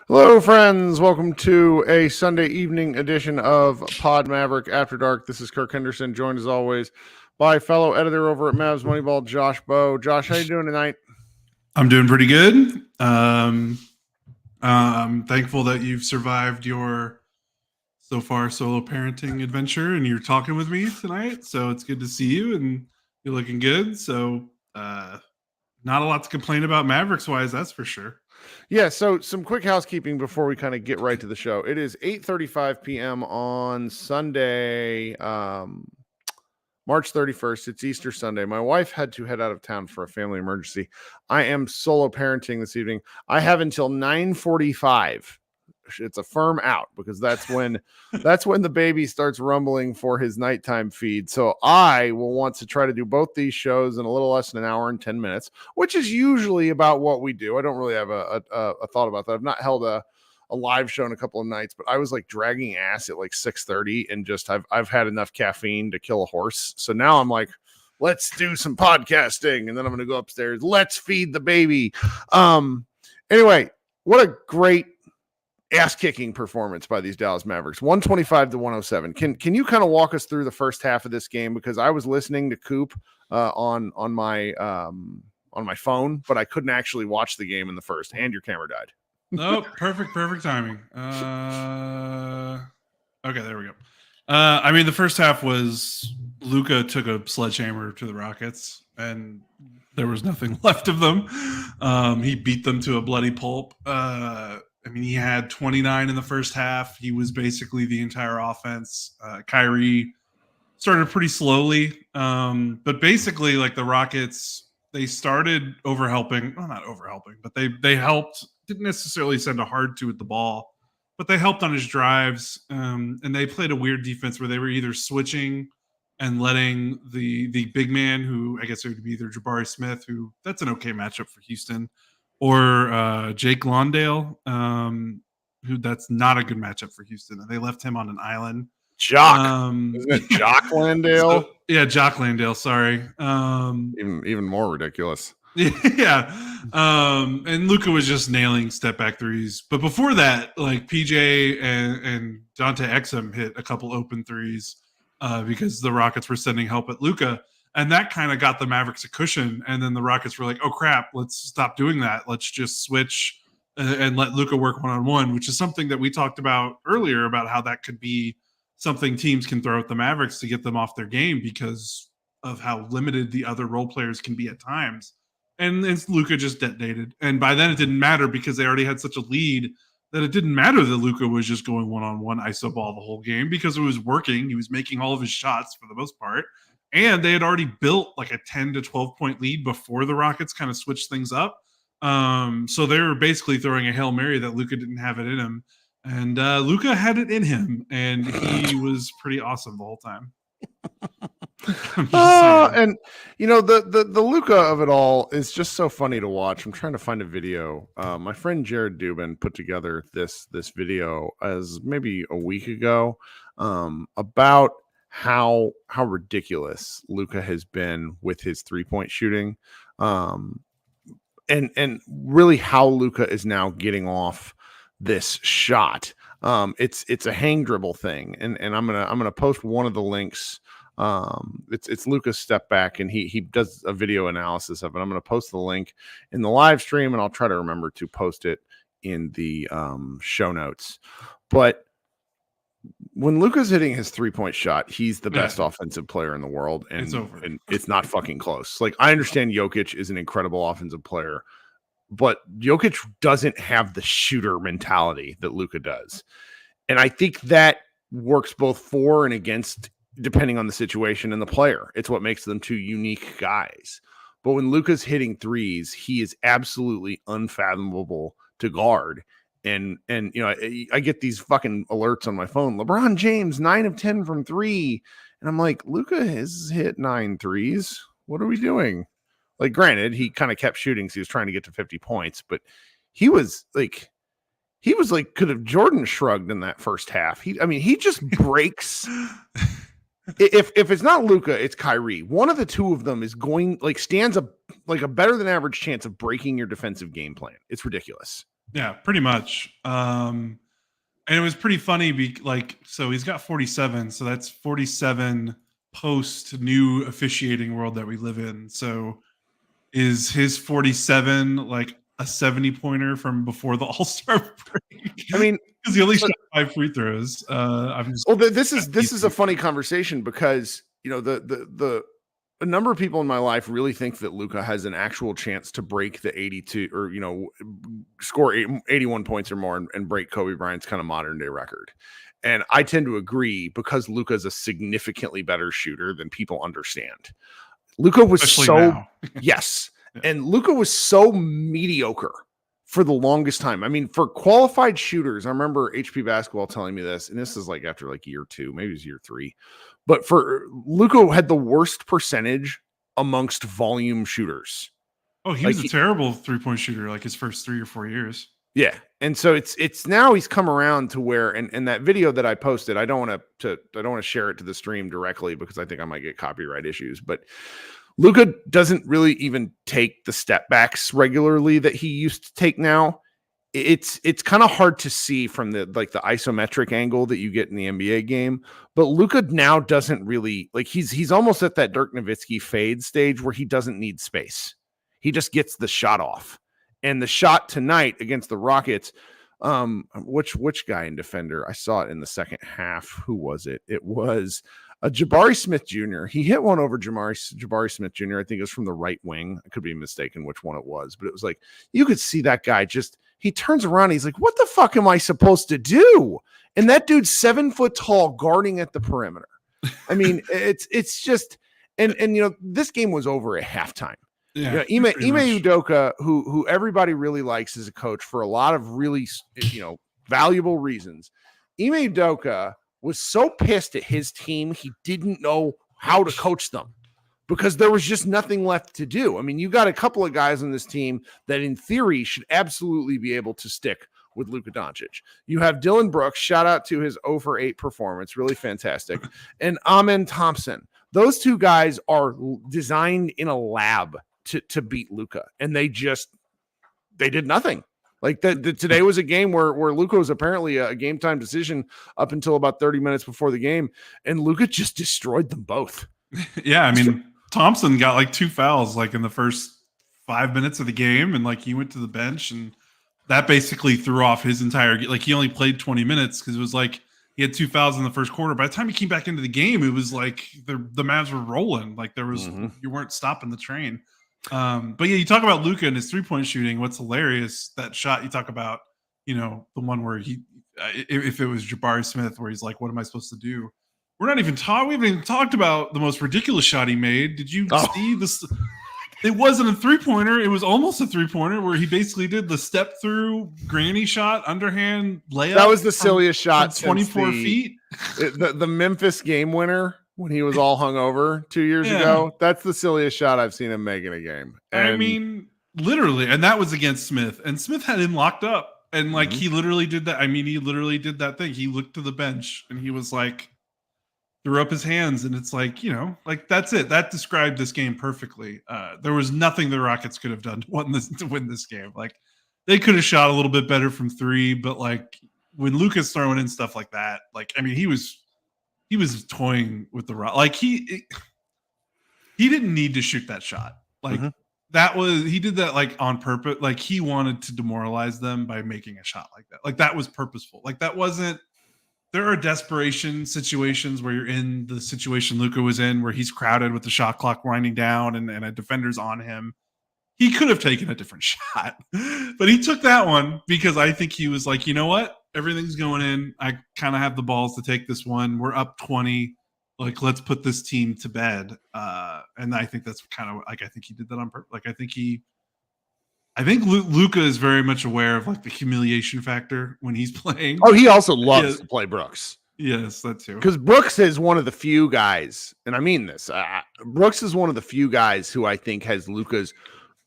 Hello, friends. Welcome to a Sunday evening edition of Pod Maverick After Dark. This is Kirk Henderson, joined as always by fellow editor over at Mavs Moneyball, Josh Bowe. Josh, how you doing tonight? I'm doing pretty good. I'm thankful that you've survived your so far solo parenting adventure and you're talking with me tonight. So it's good to see you and you're looking good. So not a lot to complain about Mavericks wise, that's for sure. Yeah, so some quick housekeeping before we kind of get right to the show. It is 8:35 p.m. on Sunday, March 31st. It's Easter Sunday. My wife had to head out of town for a family emergency. I am solo parenting this evening. I have until 9:45. It's a firm out because that's when the baby starts rumbling for his nighttime feed. So I will want to try to do both these shows in a little less than an hour and 10 minutes, which is usually about what we do. I don't really have a thought about that. I've not held a live show in a couple of nights, but I was like dragging ass at like 6:30 and just I've had enough caffeine to kill a horse. So now I'm like, let's do some podcasting, and then I'm going to go upstairs. Let's feed the baby. Anyway, what a great ass-kicking performance by these Dallas Mavericks, 125-107. Can you kind of walk us through the first half of this game? Because I was listening to Coop on my phone, but I couldn't actually watch the game in the first, and your camera died. Oh, perfect timing. Okay, there we go. I mean, the first half was Luka took a sledgehammer to the Rockets, and there was nothing left of them. He beat them to a bloody pulp. I mean, he had 29 in the first half. He was basically the entire offense. Kyrie started pretty slowly. But basically, like the Rockets, they started overhelping. Well, not overhelping, but they helped. Didn't necessarily send a hard two at the ball, but they helped on his drives. And they played a weird defense where they were either switching and letting the big man, who I guess it would be either Jabari Smith, who that's an okay matchup for Houston, or Jake Lawndale, who that's not a good matchup for Houston. And they left him on an island. Jock. Isn't it Jock Landale? Yeah, Jock Landale, sorry. Even more ridiculous. Yeah. And Luka was just nailing step back threes. But before that, like PJ and Dante Exum hit a couple open threes because the Rockets were sending help at Luka. And that kind of got the Mavericks a cushion. And then the Rockets were like, oh, crap, let's stop doing that. Let's just switch and let Luka work one-on-one, which is something that we talked about earlier about how that could be something teams can throw at the Mavericks to get them off their game because of how limited the other role players can be at times. And Luka just detonated. And by then it didn't matter because they already had such a lead that it didn't matter that Luka was just going one-on-one iso ball the whole game because it was working. He was making all of his shots for the most part. And they had already built like a 10 to 12 point lead before the Rockets kind of switched things up. So they were basically throwing a Hail Mary that Luka didn't have it in him. And Luka had it in him. And he was pretty awesome the whole time. And you know, the Luka of it all is just so funny to watch. I'm trying to find a video. My friend Jared Dubin put together this video as maybe a week ago about how ridiculous Luka has been with his 3-point shooting, and really how Luka is now getting off this shot. It's a hang dribble thing, and I'm gonna post one of the links. It's Luka's step back, and he does a video analysis of it. I'm gonna post the link in the live stream, and I'll try to remember to post it in the show notes. But when Luka's hitting his 3-point shot, he's the best offensive player in the world, and it's not fucking close. Like, I understand Jokic is an incredible offensive player, but Jokic doesn't have the shooter mentality that Luka does. And I think that works both for and against, depending on the situation and the player. It's what makes them two unique guys. But when Luka's hitting threes, he is absolutely unfathomable to guard. And I get these fucking alerts on my phone. LeBron James, 9 of 10 from 3. And I'm like, Luka has hit 9 threes. What are we doing? Like, granted, he kind of kept shooting, so he was trying to get to 50 points, but he was like, could have Jordan shrugged in that first half. He just breaks. If it's not Luka, it's Kyrie. One of the two of them is stands a better than average chance of breaking your defensive game plan. It's ridiculous. Yeah, pretty much. And it was pretty funny. So he's got 47. So that's 47 post new officiating world that we live in. So is his 47 like a 70-pointer from before the All-Star break? I mean, because he only shot 5 free throws. This is a funny conversation because a number of people in my life really think that Luka has an actual chance to break the 82 or score 81 points or more and break Kobe Bryant's kind of modern day record. And I tend to agree because Luka is a significantly better shooter than people understand. Luka was yes. Yeah. And Luka was so mediocre for the longest time. I mean, for qualified shooters, I remember HP Basketball telling me this, and this is like after like year 2, maybe it was year 3. But for Luka had the worst percentage amongst volume shooters. Oh, he was a terrible 3-point shooter like his first 3 or 4 years. Yeah. And so it's now he's come around to where and that video that I posted, I don't want to share it to the stream directly because I think I might get copyright issues, but Luka doesn't really even take the step backs regularly that he used to take now. It's kind of hard to see from the isometric angle that you get in the NBA game, but Luka now doesn't really he's almost at that Dirk Nowitzki fade stage where he doesn't need space. He just gets the shot off. And the shot tonight against the Rockets, which guy in defender? I saw it in the second half. Who was it? It was Jabari Smith Jr. He hit one over Jabari Smith Jr. I think it was from the right wing. I could be mistaken which one it was, but it was like you could see that guy he turns around. And he's like, "What the fuck am I supposed to do?" And that dude's 7 foot tall, guarding at the perimeter. I mean, it's just and this game was over at halftime. Yeah, Ime Udoka, who everybody really likes as a coach for a lot of really valuable reasons. Ime Udoka was so pissed at his team he didn't know how to coach them because there was just nothing left to do. I mean, you got a couple of guys on this team that in theory should absolutely be able to stick with Luka Doncic. You have Dylan Brooks, shout out to his 0 for 8 performance, really fantastic, and Amen Thompson. Those two guys are designed in a lab to beat Luka, and they did nothing. Today was a game where Luka was apparently a game time decision up until about 30 minutes before the game, and Luka just destroyed them both. Yeah, I mean, Thompson got 2 fouls in the first 5 minutes of the game, and he went to the bench, and that basically threw off his entire he only played 20 minutes because it was he had 2 fouls in the first quarter. By the time he came back into the game, it was the Mavs were rolling. There was you weren't stopping the train. But yeah, you talk about Luka and his 3-point shooting. What's hilarious, that shot you talk about, the one where if it was Jabari Smith, where he's like, what am I supposed to do? We haven't even talked about the most ridiculous shot he made. Did you see this? It wasn't a 3-pointer. It was almost a 3-pointer where he basically did the step through granny shot, underhand layup. That was the silliest shot. 24 feet. The Memphis game winner. When he was all hungover 2 years ago, that's the silliest shot I've seen him make in a game. And I mean, literally, and that was against Smith, and Smith had him locked up, and he literally did that. I mean, he literally did that thing. He looked to the bench, and he was threw up his hands, and it's that's it. That described this game perfectly. There was nothing the Rockets could have done to win this game. They could have shot a little bit better from 3, but when Luka's throwing in stuff like that, he was toying with the rock. He didn't need to shoot that shot. He did that on purpose. He wanted to demoralize them by making a shot like that. That was purposeful. That wasn't. There are desperation situations where you're in the situation Luka was in, where he's crowded with the shot clock winding down and a defender's on him. He could have taken a different shot, but he took that one because I think he was you know what? everything's going in. I kind of have the balls to take this one. We're up 20. Like, let's put this team to bed. And I think that's kind of like, I think he did that on purpose. Like, I think Luka is very much aware of like the humiliation factor when he's playing. Oh, he also loves to play Brooks. Yes, that too. Because Brooks is one of the few guys, and I mean this, Brooks is one of the few guys who I think has Luka's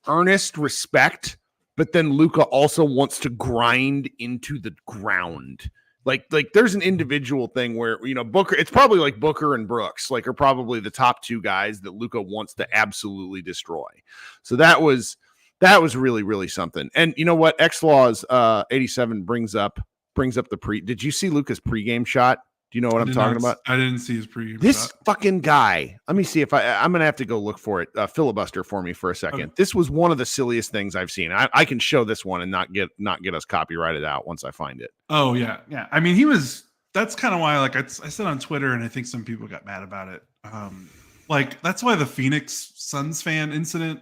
earnest respect, but then Luka also wants to grind into the ground. Like there's an individual thing where, Booker, it's probably like Booker and Brooks, like are probably the top two guys that Luka wants to absolutely destroy. So that was really, really something. And you know what? Xlaws 87 brings up the did you see Luka's pregame shot? Do you know what I'm talking about? I didn't see his pregame This shot. fucking guy. Let me see if I'm going to have to go look for it. Filibuster for me for a second. Okay. This was one of the silliest things I've seen. I can show this one and not get us copyrighted out once I find it. Oh yeah. Yeah. I mean, that's kind of why, like I said on Twitter, and I think some people got mad about it. Like that's why the Phoenix Suns fan incident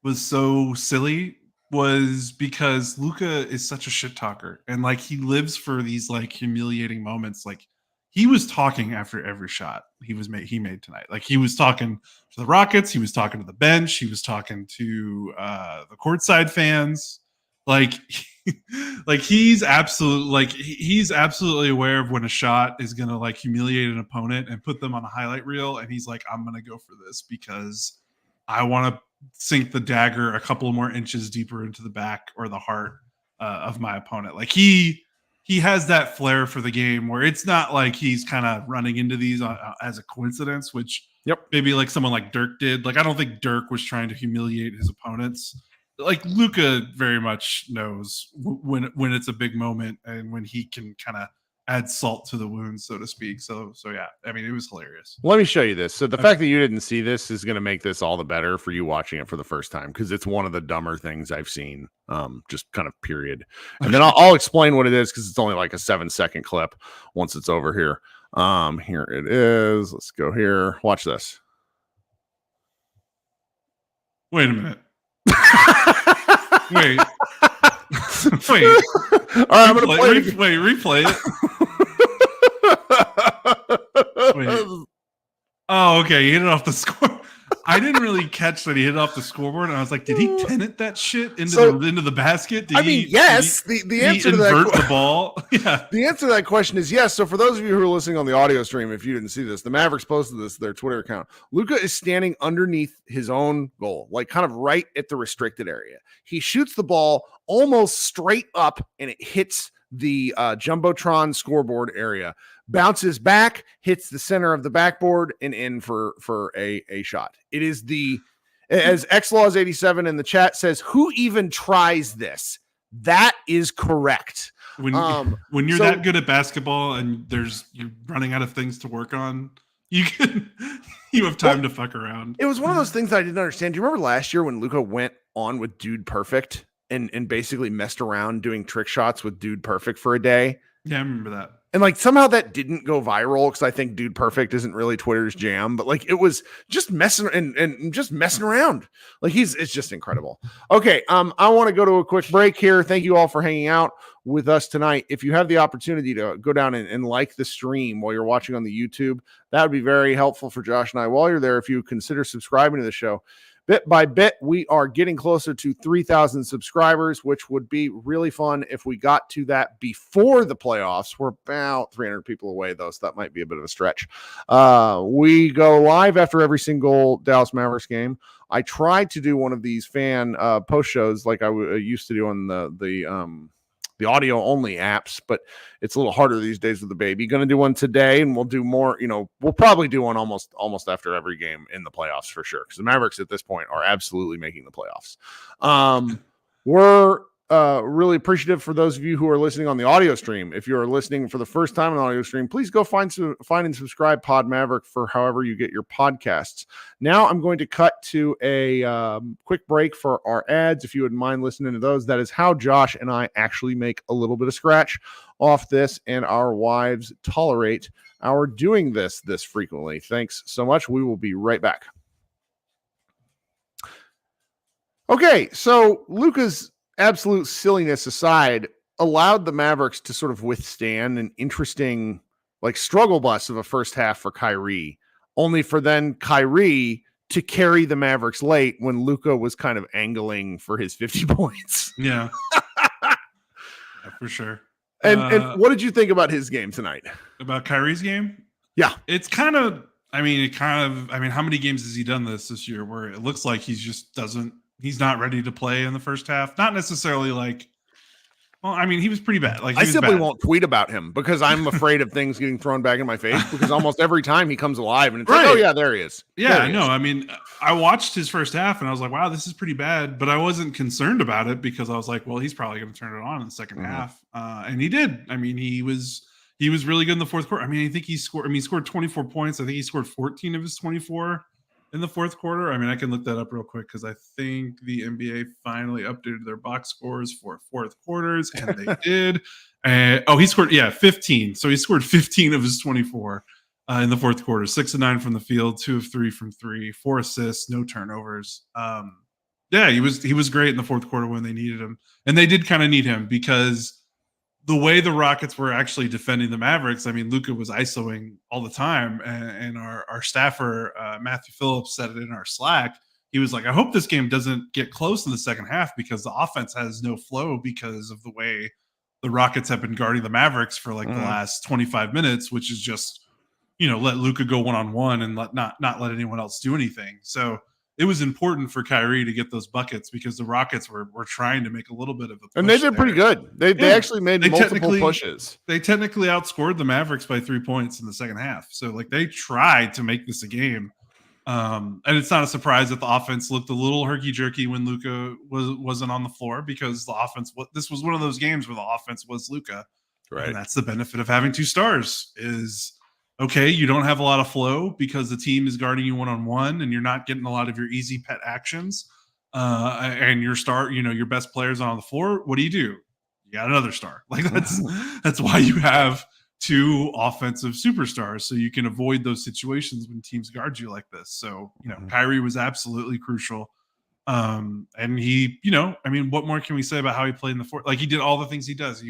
was so silly, was because Luka is such a shit talker, and like he lives for these like humiliating moments. Like he was talking after every shot he made tonight. Like he was talking to the Rockets, he was talking to the bench, he was talking to the courtside fans. Like he's absolutely aware of when a shot is gonna like humiliate an opponent and put them on a highlight reel, and he's like, I'm gonna go for this because I want to sink the dagger a couple more inches deeper into the back or the heart of my opponent. Like he has that flair for the game where it's not like he's kind of running into these as a coincidence, which maybe like someone like Dirk did. Like I don't think Dirk was trying to humiliate his opponents. Like Luka very much knows when it's a big moment and when he can kind of add salt to the wound, so to speak. So yeah, I mean, it was hilarious. Let me show you this. So the fact that you didn't see this is going to make this all the better for you watching it for the first time, because it's one of the dumber things I've seen, just kind of period. And then I'll explain what it is, because it's only like a 7-second clip once it's over here. Here it is. Let's go here. Watch this. Wait a minute. Wait. Wait. All right, I'm going to play it. Wait, replay it. Wait. Oh, okay. He hit it off the score. I didn't really catch that he hit it off the scoreboard, and I was like, did he tenant that shit into the basket? Yes. The answer to that invert the ball. Yeah. The answer to that question is yes. So for those of you who are listening on the audio stream, if you didn't see this, the Mavericks posted this to their Twitter account. Luka is standing underneath his own goal, like kind of right at the restricted area. He shoots the ball almost straight up, and it hits the Jumbotron scoreboard area, bounces back, hits the center of the backboard, and in for a shot. It is as Xlaws 87 in the chat says, who even tries this? That is correct. When you're that good at basketball and you're running out of things to work on, you have time to fuck around. It was one of those things I didn't understand. Do you remember last year when Luka went on with Dude Perfect and basically messed around doing trick shots with Dude Perfect for a day? Yeah, I remember that. And like somehow that didn't go viral, because I think Dude Perfect isn't really Twitter's jam, but like it was just messing and just messing around. Like it's just incredible. Okay, I want to go to a quick break here. Thank you all for hanging out with us tonight. If you have the opportunity to go down and like the stream while you're watching on the YouTube, that would be very helpful for Josh and I. While you're there, if you consider subscribing to the show. Bit by bit, we are getting closer to 3,000 subscribers, which would be really fun if we got to that before the playoffs. We're about 300 people away, though, so that might be a bit of a stretch. We go live after every single Dallas Mavericks game. I tried to do one of these fan post shows like I used to do on the audio only apps, but it's a little harder these days with the baby. Going to do one today, and we'll do more. We'll probably do one almost after every game in the playoffs for sure, because the Mavericks at this point are absolutely making the playoffs. We're really appreciative for those of you who are listening on the audio stream. If you're listening for the first time on the audio stream, please go find and subscribe Pod Maverick for however you get your podcasts. Now I'm going to cut to a quick break for our ads. If you wouldn't mind listening to those, that is how Josh and I actually make a little bit of scratch off this, and our wives tolerate our doing this frequently. Thanks so much. We will be right back. Okay, so Luka's absolute silliness aside, allowed the Mavericks to sort of withstand an interesting like struggle bus of a first half for Kyrie, only for then Kyrie to carry the Mavericks late when Luka was kind of angling for his 50 points. Yeah, for sure. And what did you think about his game tonight? About Kyrie's game? Yeah. It's kind of, how many games has he done this year where it looks like he's not ready to play in the first half? Not necessarily like, he was pretty bad. Like I simply won't tweet about him because I'm afraid of things getting thrown back in my face because almost every time he comes alive and it's like, oh yeah, there he is. Yeah, I know. I mean, I watched his first half and I was like, wow, this is pretty bad, but I wasn't concerned about it because I was like, well, he's probably going to turn it on in the second half. And he did. I mean, he was really good in the fourth quarter. I mean, I think he scored 24 points. I think he scored 14 of his 24 in the fourth quarter. I mean, I can look that up real quick because I think the NBA finally updated their box scores for fourth quarters, and they did. He scored 15. So he scored 15 of his 24 in the fourth quarter. 6 of 9 from the field, 2 of 3 from 3, 4 assists, no turnovers. He was great in the fourth quarter when they needed him, and they did kind of need him because the way the Rockets were actually defending the Mavericks, I mean, Luka was ISOing all the time, and our staffer, Matthew Phillips, said it in our Slack. He was like, I hope this game doesn't get close in the second half because the offense has no flow because of the way the Rockets have been guarding the Mavericks for like the last 25 minutes, which is just, let Luka go one-on-one and not let anyone else do anything. So it was important for Kyrie to get those buckets because the Rockets were trying to make a little bit of a push. And they did pretty good. They actually made multiple pushes. They technically outscored the Mavericks by 3 points in the second half. So like they tried to make this a game. And it's not a surprise that the offense looked a little herky-jerky when Luka wasn't on the floor because the offense, this was one of those games where the offense was Luka. Right. And that's the benefit of having 2 stars is, okay, you don't have a lot of flow because the team is guarding you one-on-one and you're not getting a lot of your easy pet actions. And your best players on the floor. What do? You got another star. Like that's why you have 2 offensive superstars. So you can avoid those situations when teams guard you like this. So, Kyrie was absolutely crucial. And he, what more can we say about how he played in the fourth? Like he did all the things he does.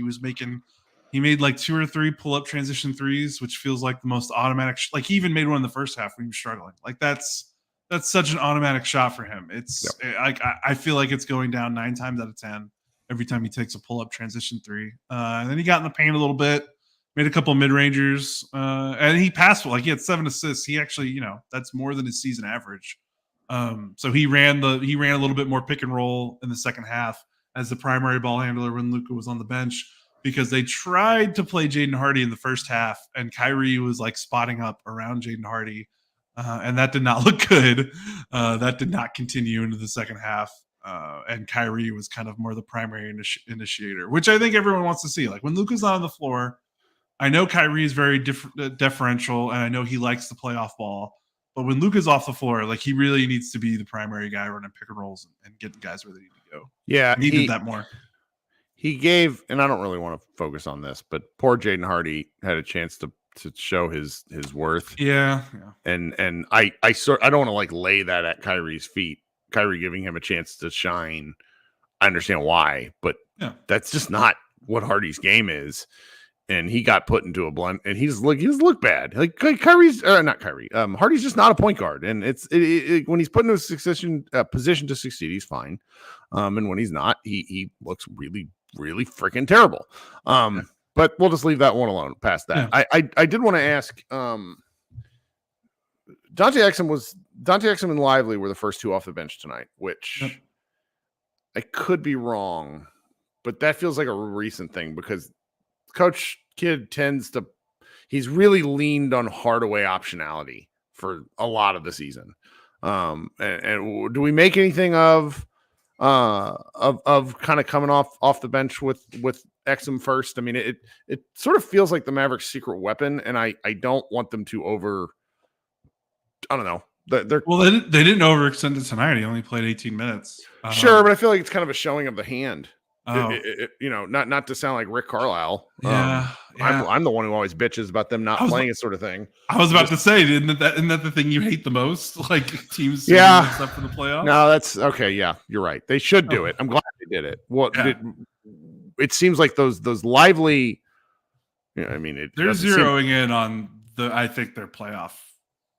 He made like 2 or 3 pull-up transition threes, which feels like the most automatic. Like he even made one in the first half when he was struggling. Like that's such an automatic shot for him. It's I feel like it's going down 9 times out of 10 every time he takes a pull-up transition three. And then he got in the paint a little bit, made a couple of mid-rangers, and he passed well. Like he had 7 assists. He actually, that's more than his season average. So he ran a little bit more pick and roll in the second half as the primary ball handler when Luka was on the bench. Because they tried to play Jaden Hardy in the first half, and Kyrie was like spotting up around Jaden Hardy, and that did not look good. That did not continue into the second half, and Kyrie was kind of more the primary initiator, which I think everyone wants to see. Like when Luka's not on the floor, I know Kyrie is very deferential, and I know he likes to play off ball. But when Luka's off the floor, like he really needs to be the primary guy running pick and rolls and getting guys where they need to go. Yeah, he did that more. He gave, and I don't really want to focus on this, but poor Jaden Hardy had a chance to show his worth. Yeah. And I don't want to like lay that at Kyrie's feet. Kyrie giving him a chance to shine. I understand why, but that's just not what Hardy's game is. And he got put into a blunt, and he just looked bad. Like Kyrie's not Kyrie. Hardy's just not a point guard, and it's when he's put into a position to succeed, he's fine. And when he's not, he looks really, really freaking terrible. But we'll just leave that one alone. Past that, I did want to ask. Dante Exum and Lively were the first 2 off the bench tonight, which I could be wrong, but that feels like a recent thing because Coach Kidd he's really leaned on Hardaway optionality for a lot of the season. And do we make anything of kind of coming off the bench with Exum first? I mean, it sort of feels like the Mavericks' secret weapon, and I don't want them to I don't know. They didn't overextend it tonight. He only played 18 minutes. Sure, but I feel like it's kind of a showing of the hand. Not to sound like Rick Carlisle. I'm the one who always bitches about them not playing it, sort of thing. I was about to say, isn't that the thing you hate the most? Like teams, stuff for the playoffs. No, that's okay. Yeah, you're right. They should do it. I'm glad they did it. it seems like those lively. I mean, they're zeroing in on I think their playoff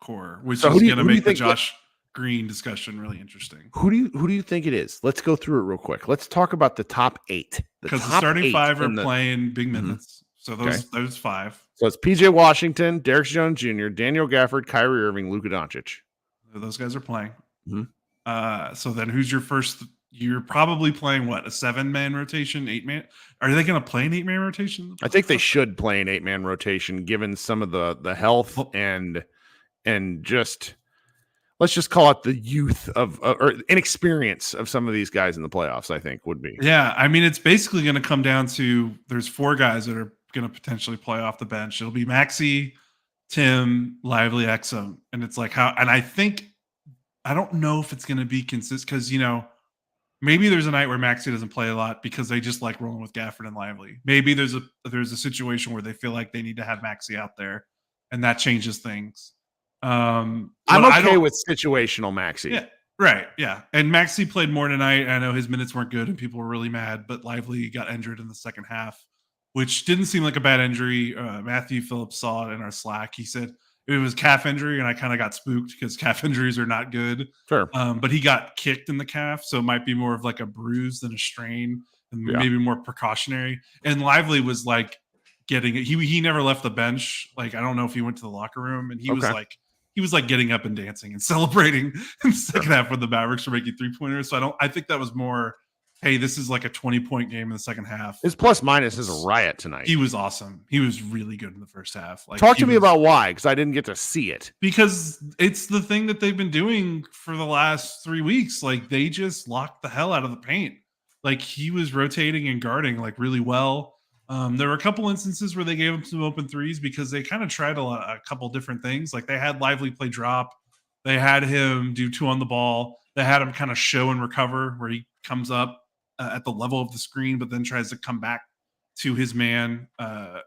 core, which is going to make the Josh Green discussion really interesting. Who do you think it is? Let's go through it real quick. Let's talk about the top 8. Because the starting 5 are playing big minutes. So those 5. So it's PJ Washington, Derek Jones Jr., Daniel Gafford, Kyrie Irving, Luka Doncic. Those guys are playing. So then who's your first? You're probably playing what, a 7-man rotation, 8-man? Are they going to play an 8-man rotation? I think they should play an 8-man rotation given some of the health and just let's just call it the youth of or inexperience of some of these guys in the playoffs. I think would be. Yeah, I mean it's basically going to come down to there's 4 guys that are going to potentially play off the bench. It'll be Maxey, Tim, Lively, Exum, and it's like how. And I don't know if it's going to be consistent because maybe there's a night where Maxey doesn't play a lot because they just like rolling with Gafford and Lively. Maybe there's a situation where they feel like they need to have Maxey out there, and that changes things. I'm okay with situational Maxey. Yeah, right. Yeah, and Maxey played more tonight. I know his minutes weren't good, and people were really mad. But Lively got injured in the second half, which didn't seem like a bad injury. Matthew Phillips saw it in our Slack. He said it was calf injury, and I kind of got spooked because calf injuries are not good. Sure. But he got kicked in the calf, so it might be more of like a bruise than a strain, and maybe more precautionary. And Lively was like getting it. He never left the bench. Like I don't know if he went to the locker room, and he was like getting up and dancing and celebrating in the second half when the Mavericks were making 3-pointers. So I think that was more, hey, this is like a 20-point game in the second half. His plus minus is a riot tonight. He was awesome. He was really good in the first half. Talk to me about why, because I didn't get to see it. Because it's the thing that they've been doing for the last 3 weeks. Like they just locked the hell out of the paint. Like he was rotating and guarding like really well. There were a couple instances where they gave him some open threes because they kind of tried a couple different things. Like they had Lively play drop. They had him do 2 on the ball. They had him kind of show and recover where he comes up at the level of the screen, but then tries to come back to his man. Try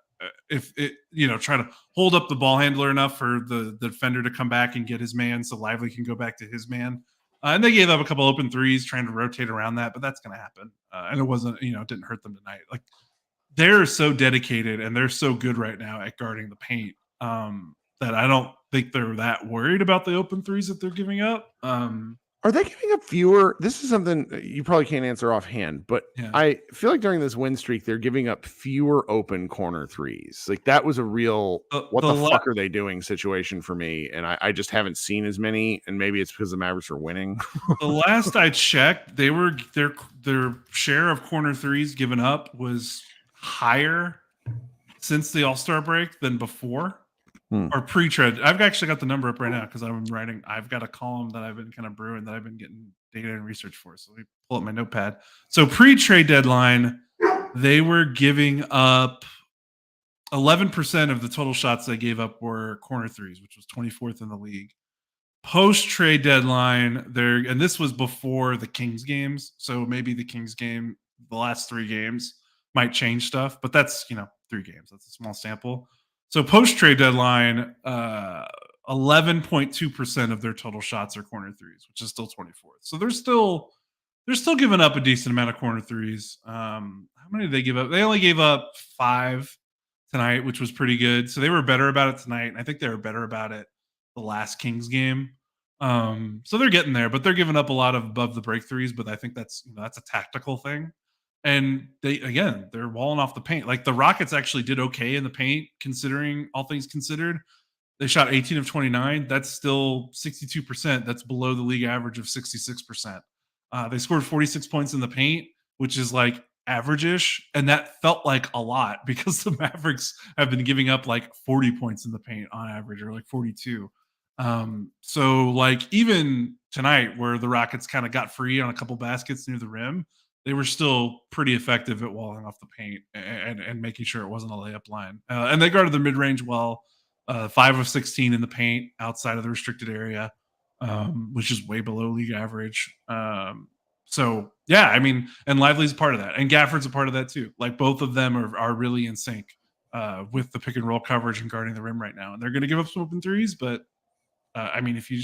to hold up the ball handler enough for the defender to come back and get his man so Lively can go back to his man. And they gave up a couple open threes trying to rotate around that, but that's going to happen. And it wasn't, it didn't hurt them tonight. Like, they're so dedicated and they're so good right now at guarding the paint that I don't think they're that worried about the open threes that they're giving up. Are they giving up fewer? This is something you probably can't answer offhand, but I feel like during this win streak, they're giving up fewer open corner threes. Like that was a real, what the fuck are they doing situation for me. And I just haven't seen as many. And maybe it's because the Mavericks are winning. The last I checked, they were their share of corner threes given up was higher since the All-Star break than before or pre-trade. I've actually got the number up right now because I've got a column that I've been kind of brewing that I've been getting data and research for. So let me pull up my notepad. So pre-trade deadline, they were giving up 11% of the total shots they gave up were corner threes, which was 24th in the league. Post-trade deadline, and this was before the Kings games. So maybe the Kings game, the last 3 games might change stuff, but that's 3 games. That's a small sample. So post-trade deadline, 11.2% of their total shots are corner threes, which is still 24th. So they're still giving up a decent amount of corner threes. How many did they give up? They only gave up 5 tonight, which was pretty good. So they were better about it tonight, and I think they were better about it the last Kings game. So they're getting there, but they're giving up a lot of above the break threes. But I think that's a tactical thing. And they're walling off the paint. Like the Rockets actually did okay in the paint, considering all things considered. They shot 18 of 29. That's still 62%. That's below the league average of 66%. They scored 46 points in the paint, which is like average-ish. And that felt like a lot because the Mavericks have been giving up like 40 points in the paint on average, or like 42. So like even tonight where the Rockets kind of got free on a couple baskets near the rim, they were still pretty effective at walling off the paint and making sure it wasn't a layup line. And they guarded the mid-range well, 5 of 16 in the paint outside of the restricted area, which is way below league average. So, yeah, I mean, and Lively's a part of that. And Gafford's a part of that too. Like both of them are really in sync with the pick and roll coverage and guarding the rim right now. And they're going to give up some open threes, but I mean, if you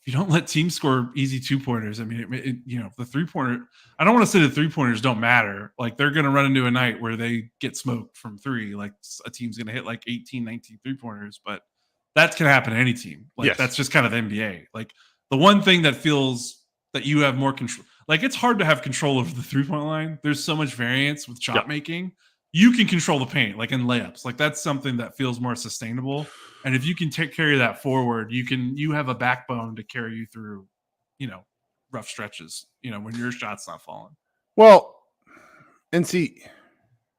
if you don't let teams score easy 2-pointers, I mean, the 3-pointer, I don't want to say the 3-pointers don't matter. Like, they're going to run into a night where they get smoked from 3. Like, a team's going to hit like 18, 19 3-pointers, but that can happen to any team. Like, Yes. that's just kind of the NBA. Like, the one thing that feels that you have more control, like, it's hard to have control over the 3-point line. There's so much variance with shot making. You can control the paint, like in layups. Like, that's something that feels more sustainable. And if you can carry that forward, you have a backbone to carry you through, rough stretches, when your shot's not falling. Well, and see,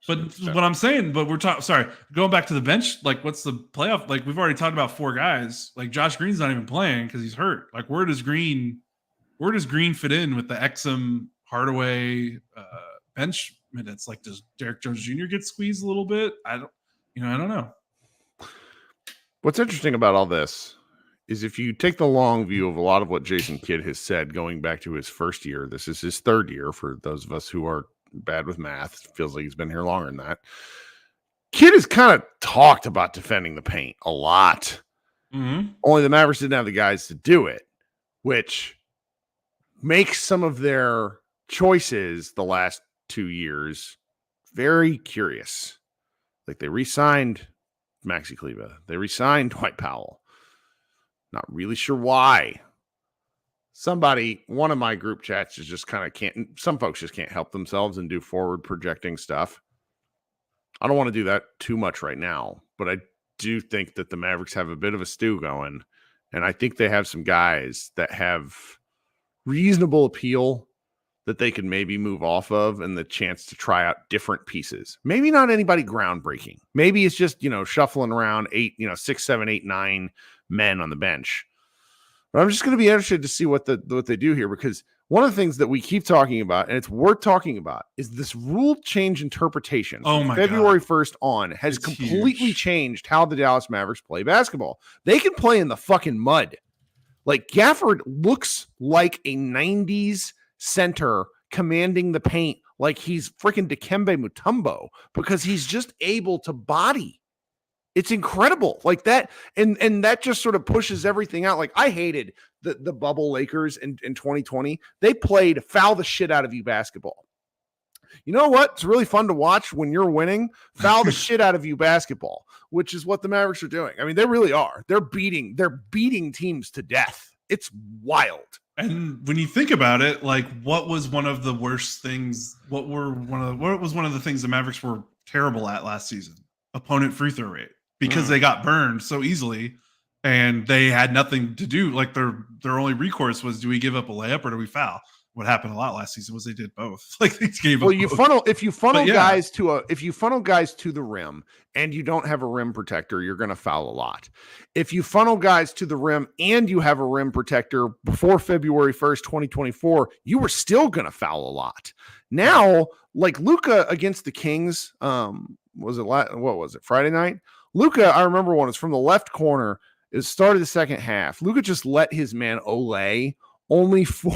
but what I'm saying, but we're talking, sorry, going back to the bench, like, what's the playoff? Like, we've already talked about 4 guys. Like, Josh Green's not even playing because he's hurt. Like, where does Green fit in with the Exum Hardaway bench minutes? Like, does Derek Jones Jr. get squeezed a little bit? I don't know. What's interesting about all this is if you take the long view of a lot of what Jason Kidd has said going back to his first year, this is his 3rd year for those of us who are bad with math. It feels like he's been here longer than that. Kidd has kind of talked about defending the paint a lot. Mm-hmm. Only the Mavericks didn't have the guys to do it, which makes some of their choices the last 2 years very curious. Like, they re-signed Maxi Kleber. They re-signed Dwight Powell. Not really sure why. One of my group chats is just kind of can't, some folks just can't help themselves and do forward projecting stuff. I don't want to do that too much right now, but I do think that the Mavericks have a bit of a stew going, and I think they have some guys that have reasonable appeal that they can maybe move off of, and the chance to try out different pieces. Maybe not anybody groundbreaking. Maybe it's just, shuffling around 6, 7, 8, 9 men on the bench. But I'm just going to be interested to see what they do here, because one of the things that we keep talking about, and it's worth talking about, is this rule change interpretation from February 1st on has completely changed how the Dallas Mavericks play basketball. They can play in the fucking mud. Like, Gafford looks like a 90s center commanding the paint like he's freaking Dikembe Mutombo, because he's just able to body. It's incredible. Like that, and that just sort of pushes everything out. Like, I hated the bubble Lakers in 2020. They played foul the shit out of you basketball. You know what? It's really fun to watch when you're winning. Foul the shit out of you basketball, which is what the Mavericks are doing. I mean, they really are. They're beating teams to death. It's wild. And when you think about it, like, what was one of the worst things? What was one of the things the Mavericks were terrible at last season? Opponent free throw rate, because they got burned so easily, and they had nothing to do. Like, their only recourse was, do we give up a layup or do we foul? What happened a lot last season was they did both. Like, they gave up both. If you funnel guys to the rim and you don't have a rim protector, you're going to foul a lot. If you funnel guys to the rim and you have a rim protector before February 1st, 2024, you were still going to foul a lot. Now, like Luka against the Kings, what was it, Friday night? Luka, I remember one, it's from the left corner. It started the second half. Luka just let his man Olay only for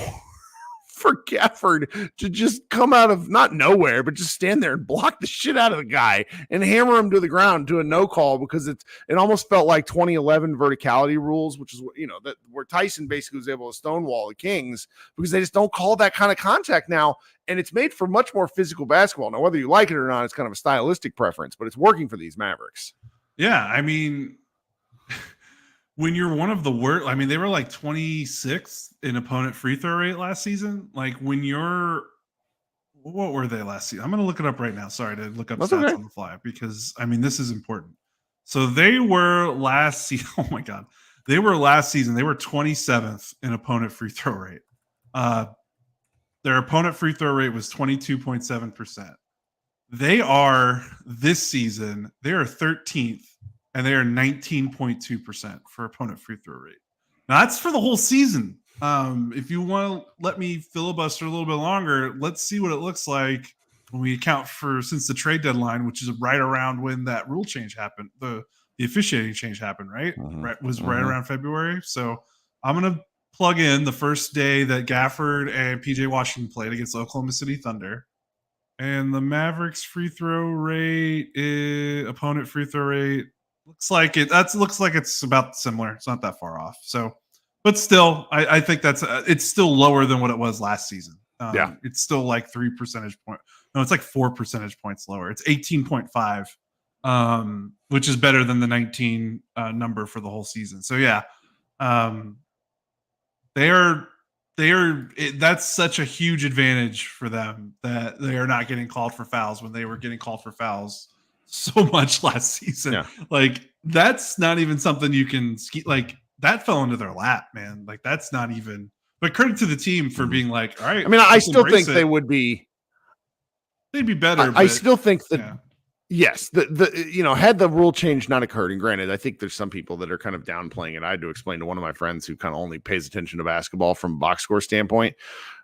Gafford to just come out of not nowhere, but just stand there and block the shit out of the guy and hammer him to the ground to a no call, because it almost felt like 2011 verticality rules, which is that where Tyson basically was able to stonewall the Kings, because they just don't call that kind of contact now. And it's made for much more physical basketball. Now, whether you like it or not, it's kind of a stylistic preference, but it's working for these Mavericks. Yeah. I mean, when you're one of the worst, I mean, they were like 26th in opponent free throw rate last season. Like, what were they last season? I'm going to look it up right now. Sorry to look up stats on the fly, because I mean, this is important. So they were last season. Oh my God. They were 27th in opponent free throw rate. Their opponent free throw rate was 22.7%. They are this season, they are 13th. And they are 19.2% for opponent free throw rate. Now, that's for the whole season. If you want to let me filibuster a little bit longer, let's see what it looks like when we account for since the trade deadline, which is right around when that rule change happened, the officiating change happened, right? Right around February. So I'm going to plug in the first day that Gafford and PJ Washington played against Oklahoma City Thunder. And the Mavericks free throw rate, opponent free throw rate, looks like it's about similar. It's not that far off. So But still, I think that's it's still lower than what it was last season. Yeah. It's still like 3 percentage points. No, it's like 4 percentage points lower. It's 18.5, which is better than the 19 number for the whole season. So yeah, that's such a huge advantage for them that they are not getting called for fouls when they were getting called for fouls so much last season. Yeah. Like that's not even something you can like that fell into their lap, man. Like that's not even. But credit to the team for being like, all right. I mean, I still think they would be. They'd be better. I still think that. Yeah. Yes, had the rule change not occurred, and granted, I think there's some people that are kind of downplaying it. I had to explain to one of my friends who kind of only pays attention to basketball from a box score standpoint.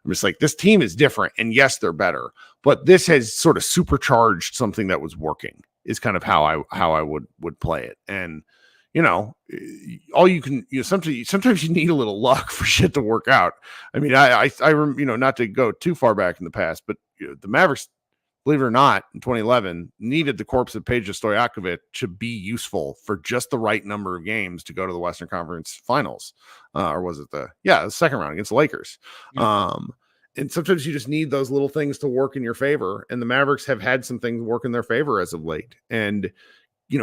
I'm just like, this team is different, and yes, they're better, but this has sort of supercharged something that was working. Is kind of how I would play it, and all you can sometimes you need a little luck for shit to work out. I mean, I not to go too far back in the past, but the Mavericks, believe it or not, in 2011, needed the corpse of Peja Stojakovic to be useful for just the right number of games to go to the Western Conference Finals. Or was it the second round against the Lakers? Yeah. And sometimes you just need those little things to work in your favor. And the Mavericks have had some things work in their favor as of late. And,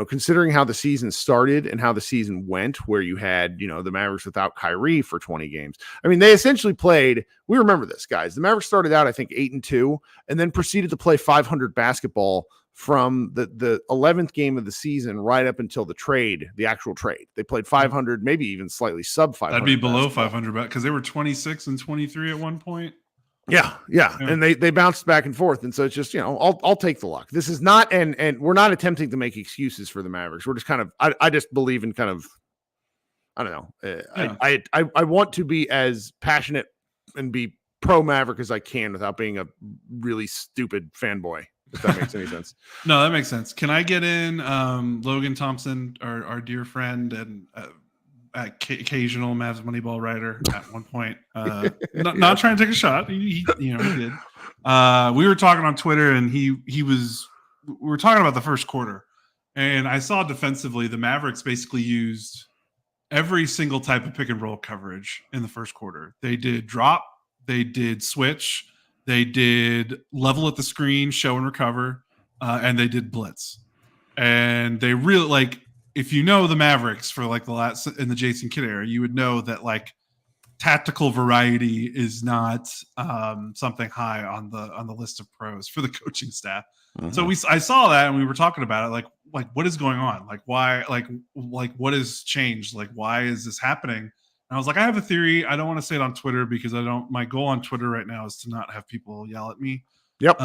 considering how the season started and how the season went, where you had, the Mavericks without Kyrie for 20 games. I mean, they essentially played, we remember this, guys. The Mavericks started out, I think, 8-2, and then proceeded to play 500 basketball from the 11th game of the season right up until the actual trade. They played 500, maybe even slightly sub 500. That'd be below 500 because they were 26 and 23 at one point. Yeah. And they bounced back and forth. And so it's just, I'll take the luck. This is not, and we're not attempting to make excuses for the Mavericks. We're just kind of, I just believe in kind of, I don't know. I want to be as passionate and be pro Maverick as I can without being a really stupid fanboy, if that makes any sense. No, that makes sense. Can I get in Logan Thompson, our dear friend and occasional Mavs Moneyball writer at one point, not trying to take a shot. He did. We were talking on Twitter, and we were talking about the first quarter, and I saw defensively the Mavericks basically used every single type of pick and roll coverage in the first quarter. They did drop, they did switch, they did level at the screen, show and recover, and they did blitz. And they really if you know the Mavericks for the last in the Jason Kidd era, you would know that tactical variety is not something high on the list of pros for the coaching staff. Mm-hmm. So I saw that and we were talking about it, what is going on? Why, what has changed? Why is this happening? And I was like, I have a theory. I don't want to say it on Twitter because my goal on Twitter right now is to not have people yell at me. Yep.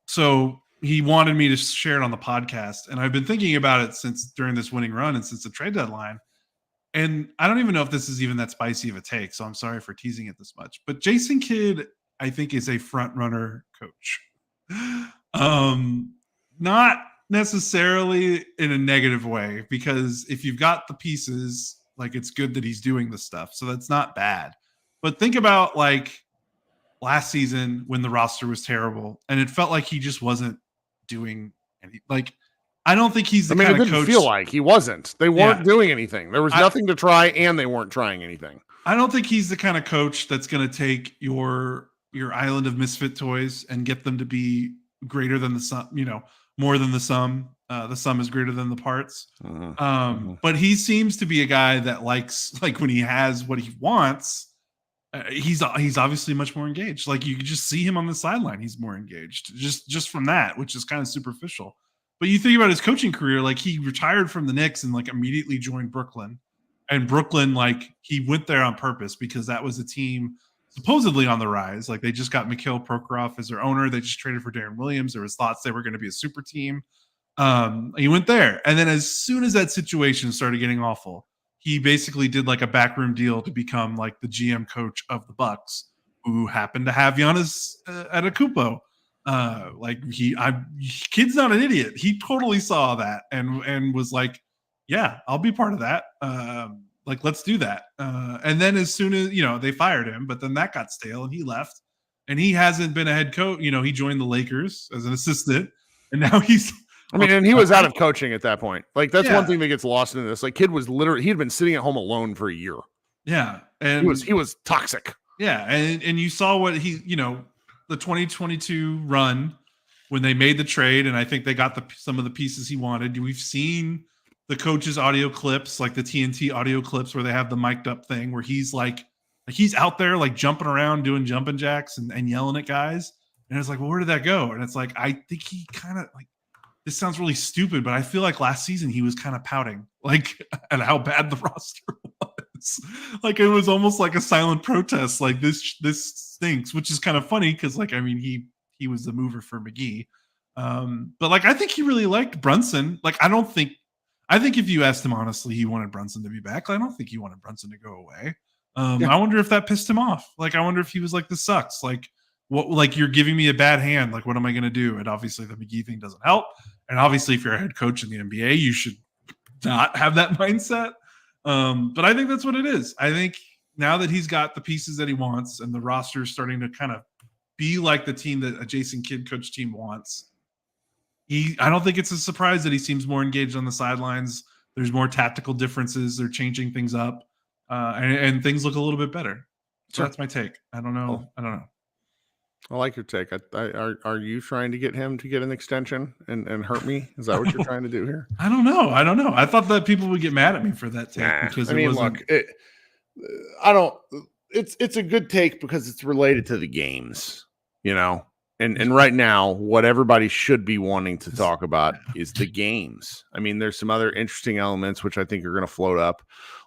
So he wanted me to share it on the podcast, and I've been thinking about it since during this winning run and since the trade deadline. And I don't even know if this is even that spicy of a take, so I'm sorry for teasing it this much. But Jason Kidd, I think, is a front runner coach. Not necessarily in a negative way, because if you've got the pieces, it's good that he's doing the stuff. So that's not bad. But think about last season when the roster was terrible and it felt like he just wasn't doing any, I don't think he's the kind of coach. It didn't feel like he wasn't. They weren't doing anything. There was nothing to try, and they weren't trying anything. I don't think he's the kind of coach that's going to take your island of misfit toys and get them to be greater than the sum, more than the sum. The sum is greater than the parts. But he seems to be a guy that likes, when he has what he wants, he's obviously much more engaged. You can just see him on the sideline. He's more engaged just from that, which is kind of superficial. But you think about his coaching career, he retired from the Knicks and immediately joined Brooklyn. And Brooklyn, he went there on purpose because that was a team supposedly on the rise. They just got Mikhail Prokhorov as their owner. They just traded for Darren Williams. There was thoughts they were going to be a super team. He went there. And then as soon as that situation started getting awful, he basically did a backroom deal to become the GM coach of the Bucks, who happened to have Giannis Antetokounmpo. Kid's not an idiot. He totally saw that and was like, yeah, I'll be part of that. Let's do that. And then as soon as, they fired him, but then that got stale and he left, and he hasn't been a head coach. He joined the Lakers as an assistant, and now he's, and he was out of coaching at that point. That's one thing that gets lost in this. Kid was literally, he had been sitting at home alone for a year. Yeah. And he was toxic. Yeah, and you saw what the 2022 run when they made the trade, and I think they got some of the pieces he wanted. We've seen the coach's audio clips, like the TNT audio clips where they have the mic'd up thing where he's like he's out there like jumping around doing jumping jacks and yelling at guys. And it's like, well, where did that go? And it's like, I think he kind of like, this sounds really stupid, but I feel like last season he was kind of pouting like at how bad the roster was. Like it was almost like a silent protest. Like this stinks, which is kind of funny because like, I mean, he was the mover for McGee. But like, I think he really liked Brunson. Like, I think if you asked him honestly, he wanted Brunson to be back. I don't think he wanted Brunson to go away. I wonder if that pissed him off. Like, I wonder if he was like, this sucks. Like, what? Like, you're giving me a bad hand. Like, what am I going to do? And obviously, the McGee thing doesn't help. And obviously, if you're a head coach in the NBA, you should not have that mindset. But I think that's what it is. I think now that he's got the pieces that he wants and the roster is starting to kind of be like the team that a Jason Kidd coach team wants, I don't think it's a surprise that he seems more engaged on the sidelines. There's more tactical differences. They're changing things up, and things look a little bit better. So that's my take. I don't know. I like your take. Are you trying to get him to get an extension and hurt me? Is that what you're trying to do here? I don't know. I thought that people would get mad at me for that take because it's a good take because it's related to the games, And right now, what everybody should be wanting to talk about is the games. I mean, there's some other interesting elements which I think are going to float up.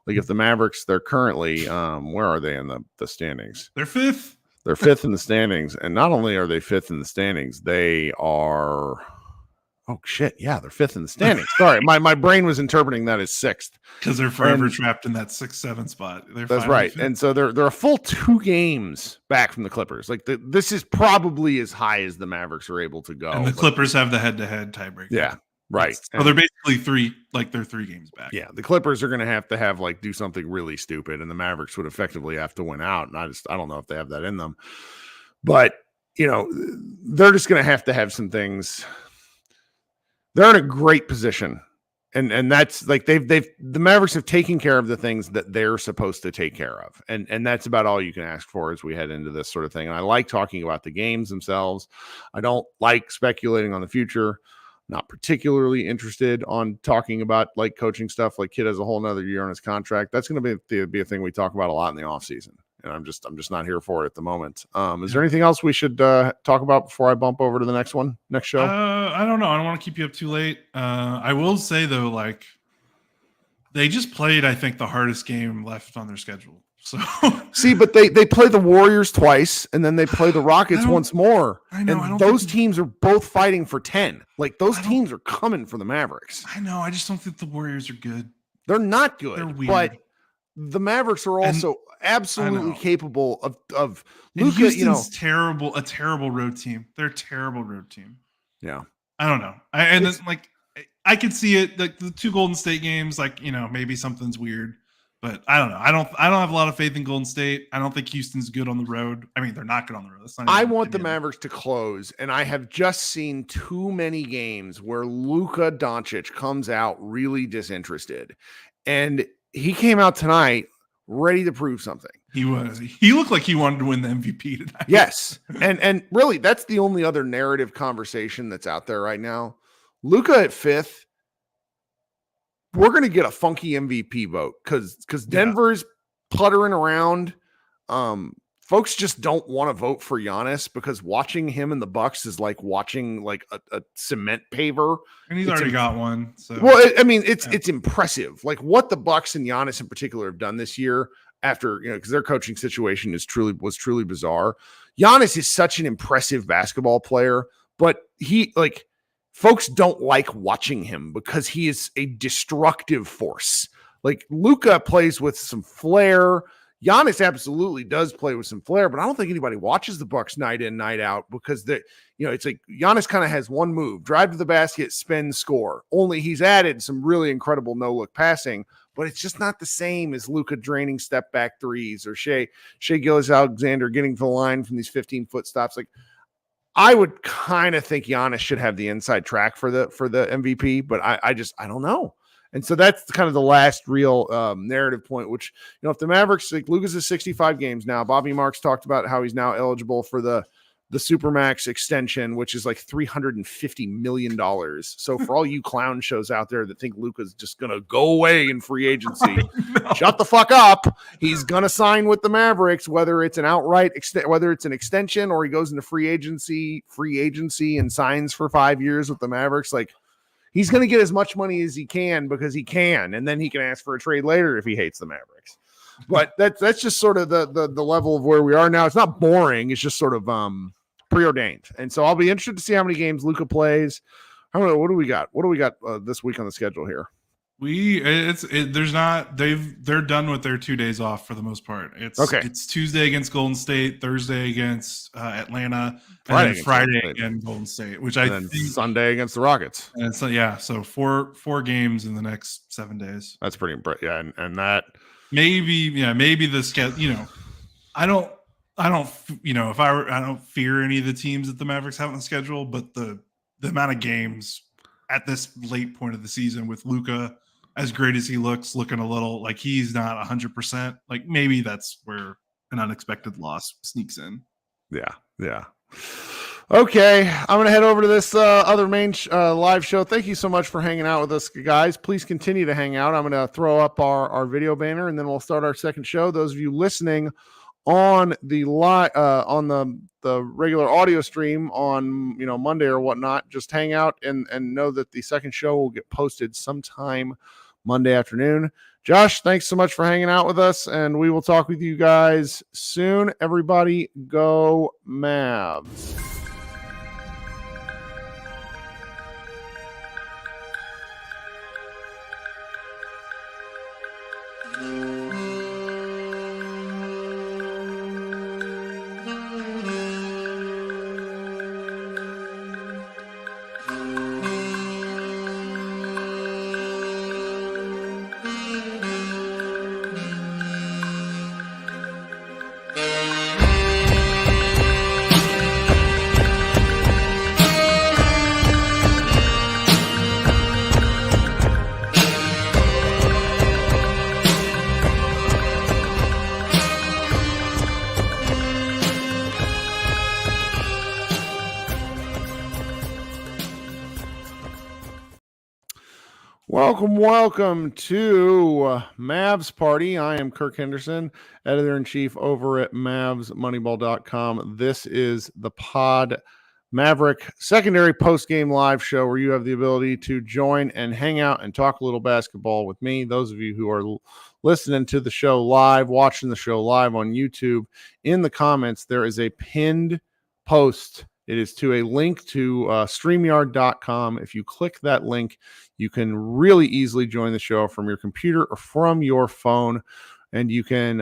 Like if the Mavericks, they're currently, where are they in the standings? They're fifth. They're fifth in the standings. And not only are they fifth in the standings, they are, they're fifth in the standings. Sorry, my brain was interpreting that as sixth. Because they're forever trapped in that 6-7 spot. That's right. Fifth. And so they're a full 2 games back from the Clippers. Like this is probably as high as the Mavericks are able to go. And the Clippers have the head-to-head tiebreaker. Yeah. Right. So they're basically they're 3 games back. Yeah. The Clippers are going to have like do something really stupid, and the Mavericks would effectively have to win out. And I don't know if they have that in them, but they're just going to have some things. They're in a great position. And that's like the Mavericks have taken care of the things that they're supposed to take care of. And that's about all you can ask for as we head into this sort of thing. And I like talking about the games themselves. I don't like speculating on the future. Not particularly interested on talking about like coaching stuff. Like Kidd has a whole nother year on his contract. That's going to be a thing we talk about a lot in the offseason. And I'm just not here for it at the moment. Is there anything else we should talk about before I bump over to the next show? I don't know. I don't want to keep you up too late. I will say though, like they just played, I think, the hardest game left on their schedule. So see, but they play the Warriors twice and then they play the Rockets once more. I know. And those teams are both fighting for 10. Like those teams are coming for the Mavericks. I know. I just don't think the Warriors are good. They're not good. They're weird. But the Mavericks are also absolutely capable of Luka. Houston's a terrible road team. They're a terrible road team. Yeah. I don't know. I could see it. Like the 2 Golden State games, like, maybe something's weird. But I don't know. I don't have a lot of faith in Golden State. I don't think Houston's good on the road. I mean, they're not good on the road. I want the Mavericks to close, and I have just seen too many games where Luka Doncic comes out really disinterested. And he came out tonight ready to prove something. He was. He looked like he wanted to win the MVP tonight. Yes. And really, that's the only other narrative conversation that's out there right now. Luka at 5th. We're going to get a funky MVP vote because Denver's puttering around. Folks just don't want to vote for Giannis because watching him in the Bucks is like watching like a cement paver. And he's already got one. So. Well, I mean, it's impressive. Like what the Bucks and Giannis in particular have done this year after, because their coaching situation was truly bizarre. Giannis is such an impressive basketball player, but folks don't like watching him because he is a destructive force. Like Luka plays with some flair. Giannis absolutely does play with some flair, but I don't think anybody watches the Bucks night in, night out because it's like Giannis kind of has one move: drive to the basket, spin, score. Only he's added some really incredible no-look passing, but it's just not the same as Luka draining step back threes or Shai Gilgeous-Alexander getting to the line from these 15-foot stops. Like I would kind of think Giannis should have the inside track for the MVP, but I don't know. And so that's kind of the last real narrative point, which, if the Mavericks, like Luka's is 65 games now, Bobby Marks talked about how he's now eligible for the Supermax extension, which is like $350 million. So for all you clown shows out there that think Luka's just going to go away in free agency, shut the fuck up. He's going to sign with the Mavericks, whether it's an outright, whether it's an extension or he goes into free agency and signs for 5 years with the Mavericks. Like, he's going to get as much money as he can because he can, and then he can ask for a trade later if he hates the Mavericks. But that's just sort of the level of where we are now. It's not boring. It's just sort of preordained. And so I'll be interested to see how many games Luka plays. I don't know. What do we got? What do we got this week on the schedule here? They're done with their 2 days off for the most part. It's Tuesday against Golden State, Thursday against Atlanta, and Friday against Golden State, which I think Sunday against the Rockets. And so four games in the next 7 days. That's pretty impressive. Yeah, and that maybe the schedule. I don't fear any of the teams that the Mavericks have on the schedule, but the amount of games at this late point of the season with Luka, as great as he looks, looking a little like he's not 100%, like maybe that's where an unexpected loss sneaks in. Yeah. Okay, I'm going to head over to this other main live show. Thank you so much for hanging out with us, guys. Please continue to hang out. I'm going to throw up our video banner, and then we'll start our second show. Those of you listening on the on the regular audio stream on Monday or whatnot, just hang out and know that the second show will get posted sometime Monday afternoon. Josh, thanks so much for hanging out with us, and we will talk with you guys soon. Everybody go Mavs. Welcome to Mavs Party. I am Kirk Henderson, editor-in-chief over at MavsMoneyball.com. This is the Pod Maverick secondary post-game live show where you have the ability to join and hang out and talk a little basketball with me. Those of you who are listening to the show live, watching the show live on YouTube, in the comments, there is a pinned post. It is to a link to StreamYard.com. If you click that link, you can really easily join the show from your computer or from your phone, and you can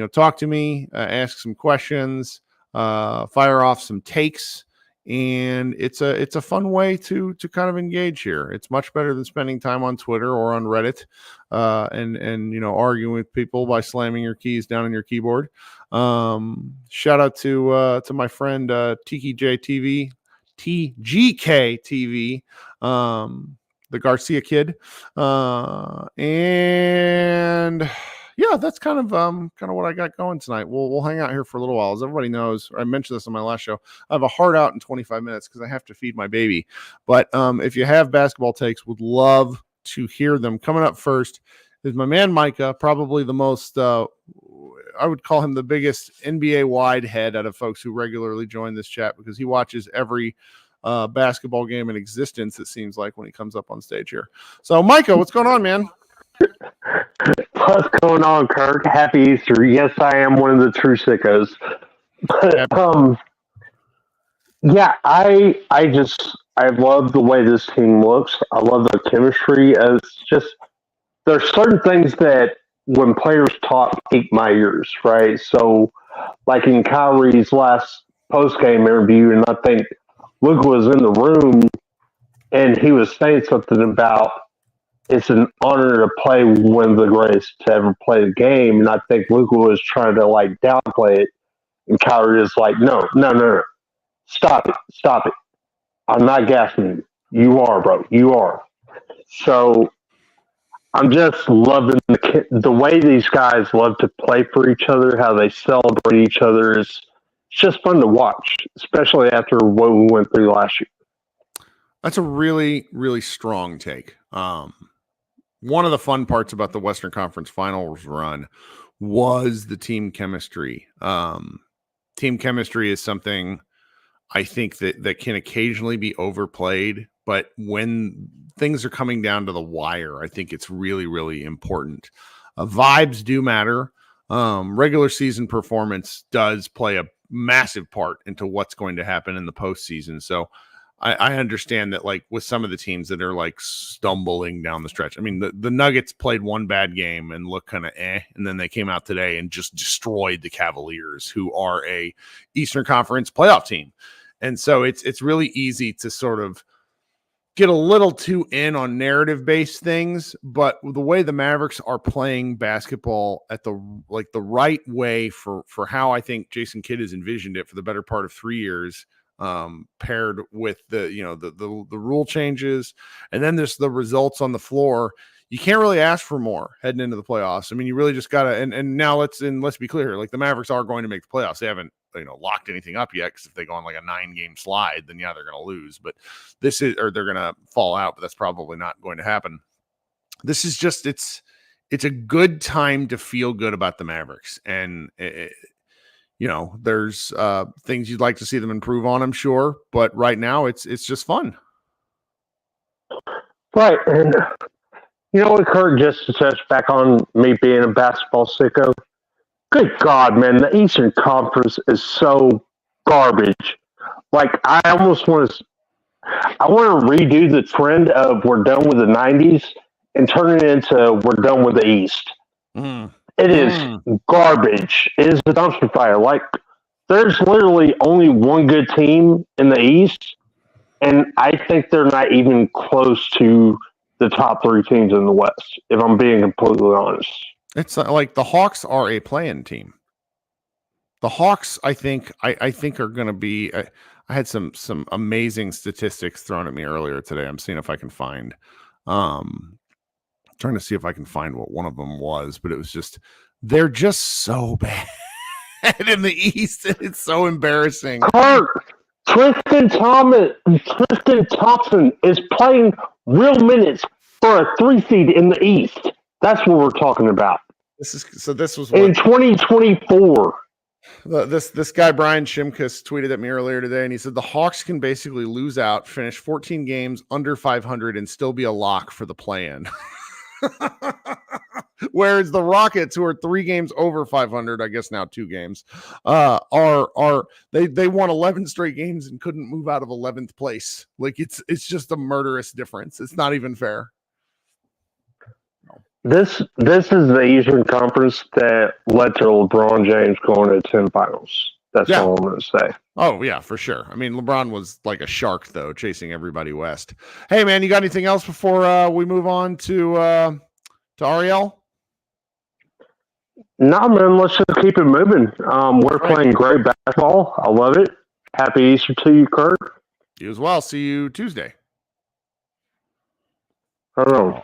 talk to me, ask some questions, fire off some takes, and it's a fun way to kind of engage here. It's much better than spending time on Twitter or on Reddit and arguing with people by slamming your keys down on your keyboard. Shout out to my friend TGK TV, the Garcia kid, and yeah, that's kind of what I got going tonight. We'll hang out here for a little while. As everybody knows, I mentioned this on my last show, I have a hard out in 25 minutes because I have to feed my baby. But if you have basketball takes, would love to hear them. Coming up first is my man Micah, probably the most I would call him the biggest NBA wide head out of folks who regularly join this chat, because he watches every basketball game in existence, it seems like, when he comes up on stage here. So Micah, what's going on, man? What's going on, Kirk? Happy Easter. Yes, I am one of the true sickos. But, yeah, I love the way this team looks. I love the chemistry. It's just, there's certain things that when players talk pique my ears, right? So, like in Kyrie's last post-game interview, and I think Luka was in the room, and he was saying something about it's an honor to play one of the greatest to ever play the game, and I think Luka was trying to downplay it, and Kyrie is like, no, stop it. I'm not gassing you. You are, bro. You are. So I'm just loving the way these guys love to play for each other, how they celebrate each other. It's just fun to watch, especially after what we went through last year. That's a really, really strong take. One of the fun parts about the Western Conference Finals run was the team chemistry. Team chemistry is something I think that can occasionally be overplayed, but when things are coming down to the wire, I think it's really, really important. Vibes do matter. Regular season performance does play a massive part into what's going to happen in the postseason. So I understand that, like, with some of the teams that are like stumbling down the stretch. I mean, the Nuggets played one bad game and looked kind of and then they came out today and just destroyed the Cavaliers, who are a Eastern Conference playoff team. And so it's really easy to sort of get a little too in on narrative-based things, but the way the Mavericks are playing basketball at the right way for how I think Jason Kidd has envisioned it for the better part of 3 years. Paired with the rule changes, and then there's the results on the floor. You can't really ask for more heading into the playoffs. I mean, you really just gotta. And now let's be clear. Like, the Mavericks are going to make the playoffs. They haven't locked anything up yet, because if they go on like a 9-game slide, then yeah, they're going to lose. But they're going to fall out. But that's probably not going to happen. This is just it's a good time to feel good about the Mavericks, and there's things you'd like to see them improve on, I'm sure, but right now it's just fun. Right. And Kirk, just to touch back on me being a basketball sicko, good God, man, the Eastern Conference is so garbage. Like, I almost want to redo the trend of we're done with the 90s and turn it into we're done with the East. It is garbage. It is a dumpster fire. Like, there's literally only one good team in the East, and I think they're not even close to the top 3 teams in the West, if I'm being completely honest. It's like the Hawks are a play-in team. The Hawks, I think are going to be. I had some amazing statistics thrown at me earlier today. I'm seeing if I can find. Trying to see if I can find what one of them was, but it was just, they're just so bad in the East. It's so embarrassing. Kirk, Tristan Thompson is playing real minutes for a 3 seed in the East. That's what we're talking about. This was in 2024. This guy Brian Shimkus tweeted at me earlier today, and he said the Hawks can basically lose out, finish 14 games under 500, and still be a lock for the play-in. Whereas the Rockets, who are 3 games over 500, I guess now 2 games, they won 11 straight games and couldn't move out of 11th place. Like, it's just a murderous difference. It's not even fair. This is the Eastern Conference that led to LeBron James going to 10 finals. That's all I'm going to say. Oh, yeah, for sure. I mean, LeBron was like a shark, though, chasing everybody west. Hey, man, you got anything else before we move on to Ariel? No, man, let's just keep it moving. We're playing great basketball. I love it. Happy Easter to you, Kirk. You as well. See you Tuesday. Hello.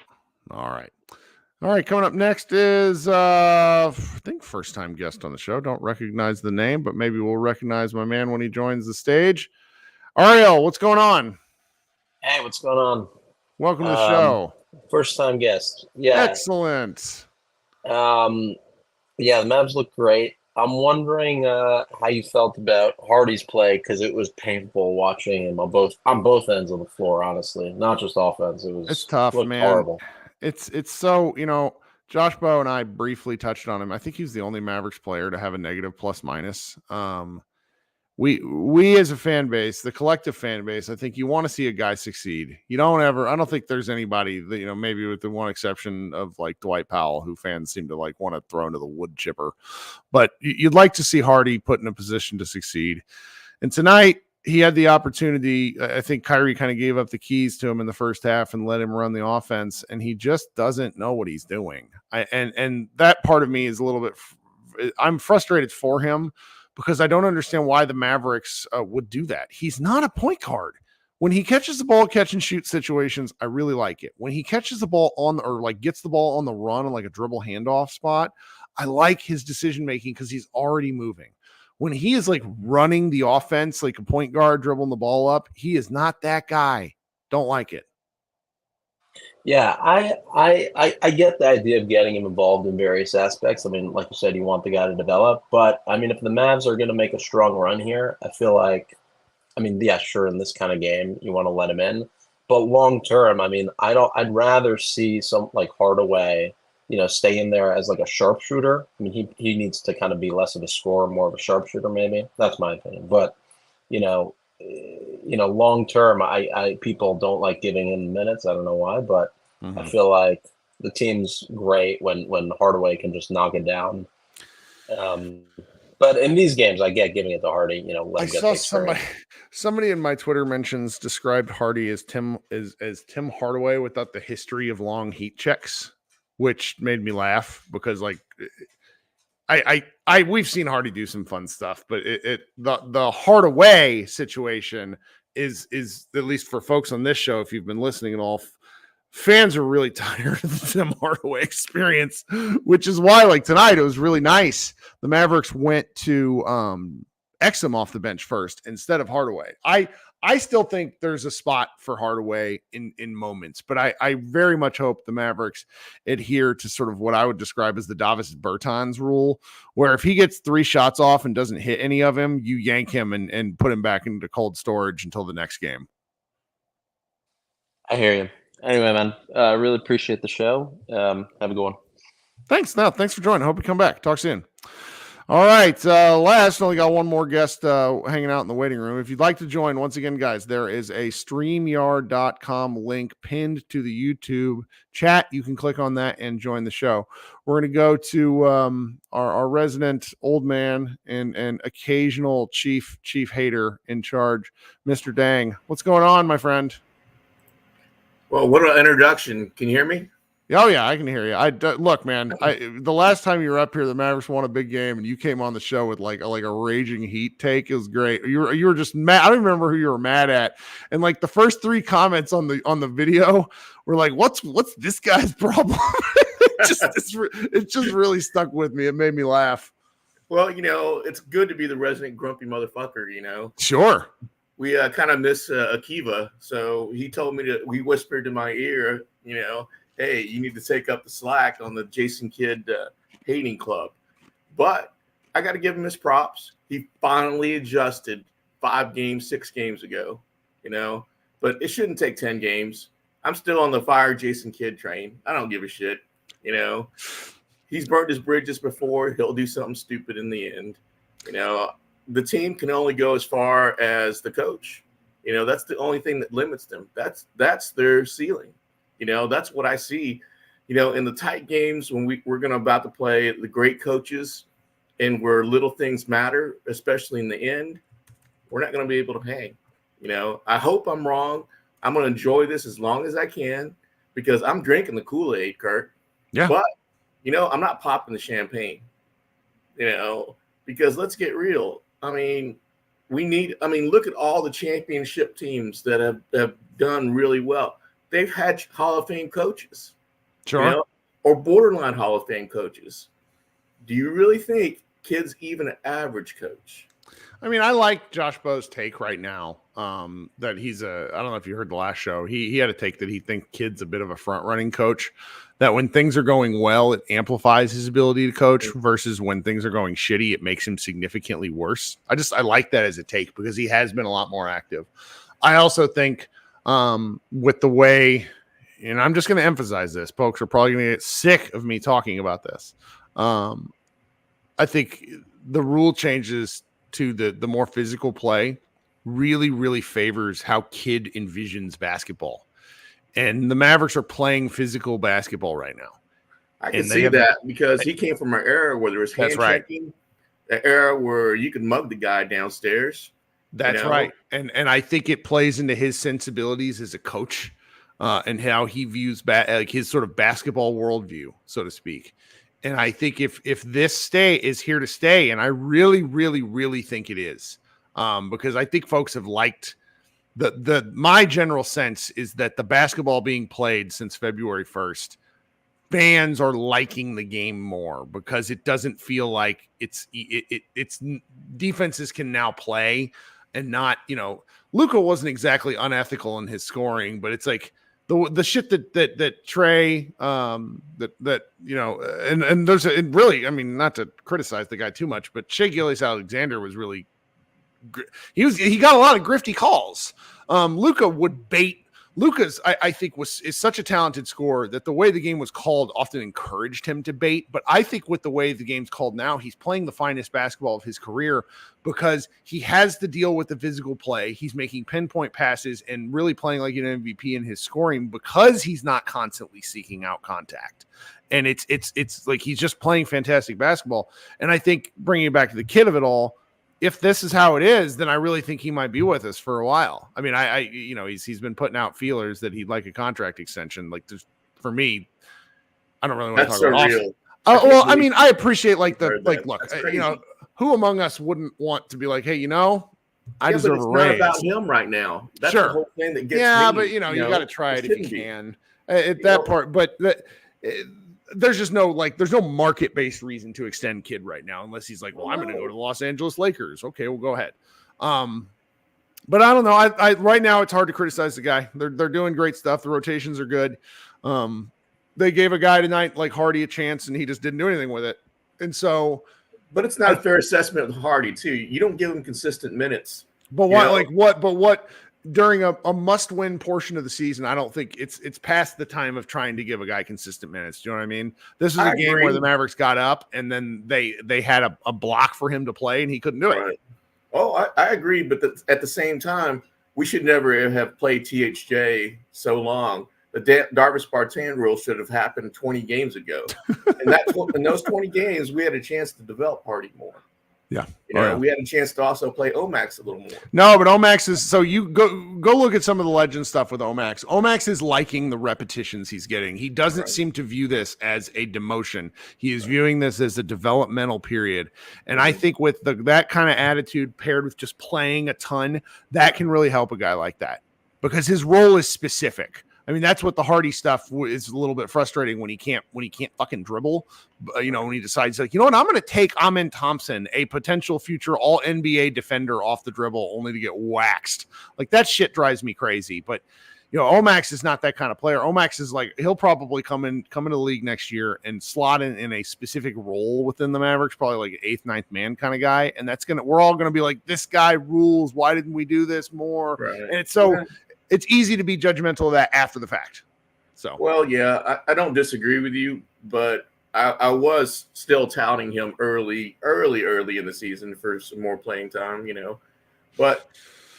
All right. Coming up next is, I think, first-time guest on the show. Don't recognize the name, but maybe we'll recognize my man when he joins the stage. Ariel, what's going on? Hey, what's going on? Welcome to the show. First-time guest. Yeah. Excellent. The Mavs look great. I'm wondering how you felt about Hardy's play, because it was painful watching him on both ends of the floor, honestly. Not just offense. It's tough, man. Horrible. It's so, Josh Bowe and I briefly touched on him. I think he's the only Mavericks player to have a negative plus minus. We as a fan base, the collective fan base, I think you want to see a guy succeed. I don't think there's anybody that, maybe with the one exception of like Dwight Powell, who fans seem to like want to throw into the wood chipper, but you'd like to see Hardy put in a position to succeed. And tonight, he had the opportunity. I think Kyrie kind of gave up the keys to him in the first half and let him run the offense, and he just doesn't know what he's doing. And that part of me is a little bit. I'm frustrated for him because I don't understand why the Mavericks would do that. He's not a point guard. When he catches the ball, catch and shoot situations, I really like it. When he catches the ball gets the ball on the run on like a dribble handoff spot, I like his decision making because he's already moving. When he is like running the offense like a point guard, dribbling the ball up, he is not that guy. Don't like it. Yeah, I get the idea of getting him involved in various aspects. I mean, like you said, you want the guy to develop, but I mean, if the Mavs are going to make a strong run here, I feel like, I mean, yeah, sure, in this kind of game, you want to let him in, but long term, I mean, I'd rather see some like Hardaway, stay in there as like a sharpshooter. I mean, he needs to kind of be less of a scorer, more of a sharpshooter, maybe. That's my opinion, but long term, I people don't like giving him minutes. I don't know why, but I feel like the team's great when Hardaway can just knock it down. But in these games, I get giving it to Hardy. Let I him get saw the experience. somebody in my Twitter mentions described Hardy as Tim Hardaway without the history of long heat checks, which made me laugh because like we've seen Hardy do some fun stuff, but the Hardaway situation is at least for folks on this show, if you've been listening at all, fans are really tired of the Tim Hardaway experience, which is why like tonight it was really nice. The Mavericks went to Exum off the bench first instead of Hardaway. I still think there's a spot for Hardaway in moments, but I very much hope the Mavericks adhere to sort of what I would describe as the Davis Bertans rule, where if he gets 3 shots off and doesn't hit any of them, you yank him and put him back into cold storage until the next game. I hear you. Anyway, man, I really appreciate the show. Have a good one. Thanks. No, thanks for joining. I hope you come back. Talk soon. All right. Last, only got one more guest hanging out in the waiting room. If you'd like to join, once again, guys, there is a StreamYard.com link pinned to the YouTube chat. You can click on that and join the show. We're going to go to our resident old man and occasional chief hater in charge, Mr. Dang. What's going on, my friend? Well, what an introduction. Can you hear me? Oh yeah, I can hear you. Look, man. The last time you were up here, the Mavericks won a big game, and you came on the show with like a raging heat take. It was great. You were just mad. I don't remember who you were mad at, and like the first 3 comments on the video were like, "What's this guy's problem?" it just really stuck with me. It made me laugh. Well, it's good to be the resident grumpy motherfucker. Sure. We kind of miss Akiva, so he told me he whispered in my ear, hey, you need to take up the slack on the Jason Kidd hating club. But I got to give him his props. He finally adjusted 5 games, 6 games ago, but it shouldn't take 10 games. I'm still on the fire Jason Kidd train. I don't give a shit. He's burnt his bridges before. He'll do something stupid in the end. The team can only go as far as the coach. That's the only thing that limits them. That's their ceiling. That's what I see, in the tight games when we're going to about to play the great coaches and where little things matter, especially in the end, we're not going to be able to hang. I hope I'm wrong. I'm going to enjoy this as long as I can because I'm drinking the Kool-Aid, Kirk. Yeah. But, I'm not popping the champagne, because let's get real. I mean, look at all the championship teams that have done really well. They've had Hall of Fame coaches, sure, or borderline Hall of Fame coaches. Do you really think Kidd's even an average coach? I mean, I like Josh Bowe's take right now that he's I don't know if you heard the last show. He had a take that he thinks Kidd's a bit of a front running coach, that when things are going well, it amplifies his ability to coach versus when things are going shitty, it makes him significantly worse. I like that as a take because he has been a lot more active. I also think with the way, and I'm just going to emphasize this, folks are probably going to get sick of me talking about this. I think the rule changes to the more physical play really, really favors how Kidd envisions basketball. And the Mavericks are playing physical basketball right now. I can see that because he came from an era where there was hand checking, an era where you could mug the guy downstairs. That's right. And I think it plays into his sensibilities as a coach and how he views like his sort of basketball worldview, so to speak. And I think if this is here to stay, and I really, really, really think it is, because I think folks have liked my general sense is that the basketball being played since February 1st, fans are liking the game more because it doesn't feel like it's defenses can now play and not, Luka wasn't exactly unethical in his scoring, but it's like the shit that Trey, and there's really, I mean, not to criticize the guy too much, but Shea Gilgeous-Alexander was really, he got a lot of grifty calls. Luka would bait. Luka's, I think, is such a talented scorer that the way the game was called often encouraged him to bait. But I think with the way the game's called now, he's playing the finest basketball of his career because he has to deal with the physical play. He's making pinpoint passes and really playing like an MVP in his scoring because he's not constantly seeking out contact. And it's like he's just playing fantastic basketball. And I think bringing it back to the kid of it all, if this is how it is, then I really think he might be with us for a while. I mean, he's been putting out feelers that he'd like a contract extension. Like, for me, I don't really want to talk about it. Well, I mean, I appreciate look, who among us wouldn't want to be like, hey, I deserve a raise. It's not about him right now. That's sure. The whole thing that gets me. But you got to try it if you can. At that part, but there's just there's no market-based reason to extend kid right now, unless he's like, well, I'm going to go to the Los Angeles Lakers. Okay, well, go ahead. But I don't know. I right now it's hard to criticize the guy. They're doing great stuff. The rotations are good. They gave a guy tonight like Hardy a chance, and he just didn't do anything with it. And so, but it's not a fair assessment of Hardy too. You don't give him consistent minutes. But why? What? During a must-win portion of the season, I don't think it's past the time of trying to give a guy consistent minutes. Do you know what I mean? This is a game where the Mavericks got up and then they had a block for him to play and he couldn't do it. Oh, I agree. But at the same time, we should never have played THJ so long. The Darvish-Spartan rule should have happened 20 games ago. And in those 20 games, we had a chance to develop Hardy more. Yeah. We had a chance to also play Omax a little more. No, but Omax is so you go look at some of the legend stuff with Omax. Omax is liking the repetitions he's getting. He doesn't seem to view this as a demotion. He is viewing this as a developmental period. And I think with that kind of attitude paired with just playing a ton, that can really help a guy like that because his role is specific. I mean, that's what the Hardy stuff is a little bit frustrating when he can't fucking dribble. When he decides like, what, I'm going to take Amen Thompson, a potential future all NBA defender off the dribble only to get waxed. Like that shit drives me crazy. But, Omax is not that kind of player. Omax is like, he'll probably come into the league next year and slot in a specific role within the Mavericks, probably like an 8th, 9th man kind of guy. And we're all going to be like, this guy rules. Why didn't we do this more? Right. And it's so, it's easy to be judgmental of that after the fact. So, well, yeah, I don't disagree with you, but I was still touting him early in the season for some more playing time, But,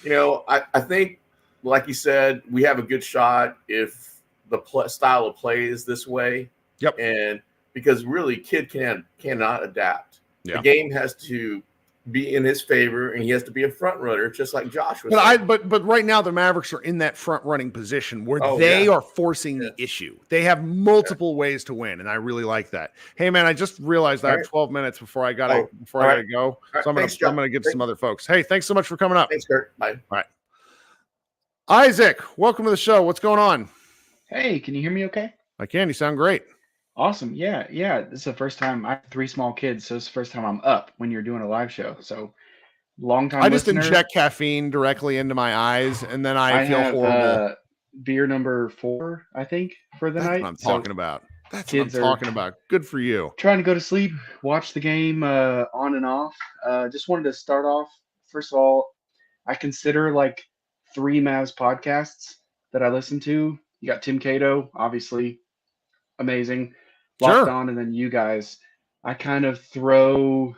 I think, like you said, we have a good shot if the style of play is this way. Yep. And because really, kid cannot adapt. Yeah. The game has to be in his favor, and he has to be a front runner, just like Josh was. But right now the Mavericks are in that front running position where they are forcing the issue. They have multiple ways to win, and I really like that. Hey man, I just realized I have 12 minutes before I gotta go. So I'm gonna get to some other folks. Hey, thanks so much for coming up. Thanks, Kirk. Bye. All right. Isaac, welcome to the show. What's going on? Hey, can you hear me okay? I can. You sound great. Awesome. Yeah. This is the first time. I have 3 small kids, so it's the first time I'm up when you're doing a live show. So long time. I just inject caffeine directly into my eyes, and then I feel horrible. Beer number 4, I think, for the night. What I'm talking about. That's what I'm talking about. Good for you. Trying to go to sleep, watch the game on and off. Just wanted to start off. First of all, I consider like 3 Mavs podcasts that I listen to. You got Tim Cato, obviously, amazing. Locked On, and then you guys. I kind of throw,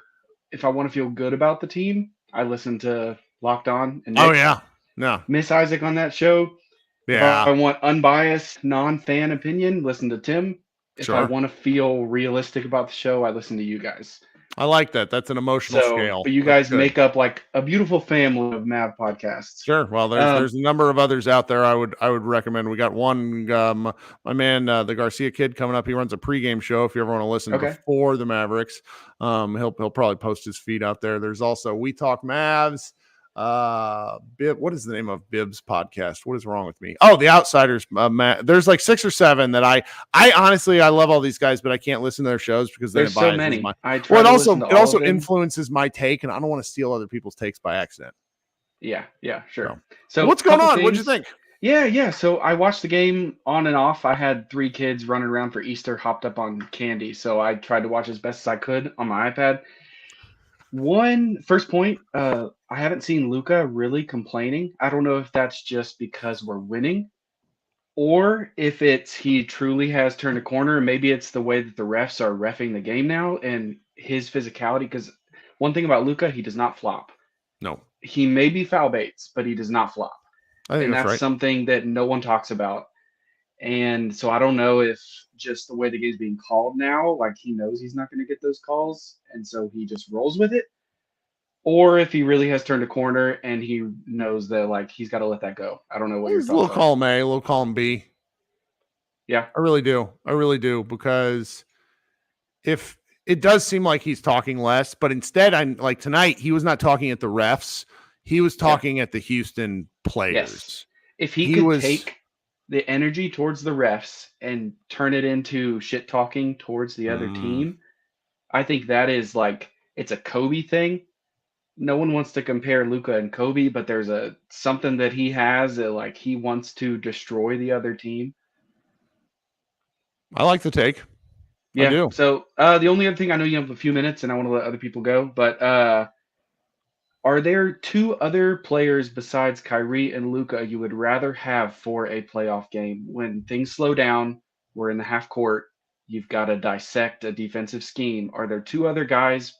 if I want to feel good about the team, I listen to Locked On. And Nick. Miss Isaac on that show. Yeah. If I want unbiased, non-fan opinion, listen to Tim. If I want to feel realistic about the show, I listen to you guys. I like that. That's an emotional scale. But you guys make up like a beautiful family of Mav podcasts. Sure. Well, there's a number of others out there I would recommend. We got one, my man, the Garcia kid coming up. He runs a pregame show. If you ever want to listen before the Mavericks, he'll probably post his feed out there. There's also We Talk Mavs. Bib, what is the name of Bib's podcast? What is wrong with me? Oh, The Outsiders. There's like 6 or 7 that I honestly, I love all these guys, but I can't listen to their shows because then There's it so biases many. my. I try Well, to it listen to also all of them. influences my take, and I don't want to steal other people's takes by accident. Yeah, sure. So So what's going couple on? What'd you things. think? Yeah. So I watched the game on and off. I had 3 kids running around for Easter, hopped up on candy. So I tried to watch as best as I could on my iPad. First point, I haven't seen Luka really complaining. I don't know if that's just because we're winning or if it's he truly has turned a corner. Maybe it's the way that the refs are reffing the game now and his physicality. Because one thing about Luka, he does not flop. No, He may be foul baits, but he does not flop. I think And that's that's right. something that no one talks about. And so I don't know if just the way the game's being called now, like he knows he's not going to get those calls, and so he just rolls with it, or if he really has turned a corner and he knows that like he's got to let that go. I don't know what your It's a little thoughts are. column A, a little column B. Yeah, I really do, because if it does seem like he's talking less, but instead, I'm like tonight, he was not talking at the refs. He was talking at the Houston players. yes. If he He could was- take the energy towards the refs and turn it into shit talking towards the other team, I think that is like it's a Kobe thing. No one wants to compare Luka and Kobe, but there's something that he has that like he wants to destroy the other team. I like the take. Yeah. I do. So the only other thing, I know you have a few minutes and I want to let other people go, but are there 2 other players besides Kyrie and Luka you would rather have for a playoff game? When things slow down, we're in the half court, you've got to dissect a defensive scheme. Are there 2 other guys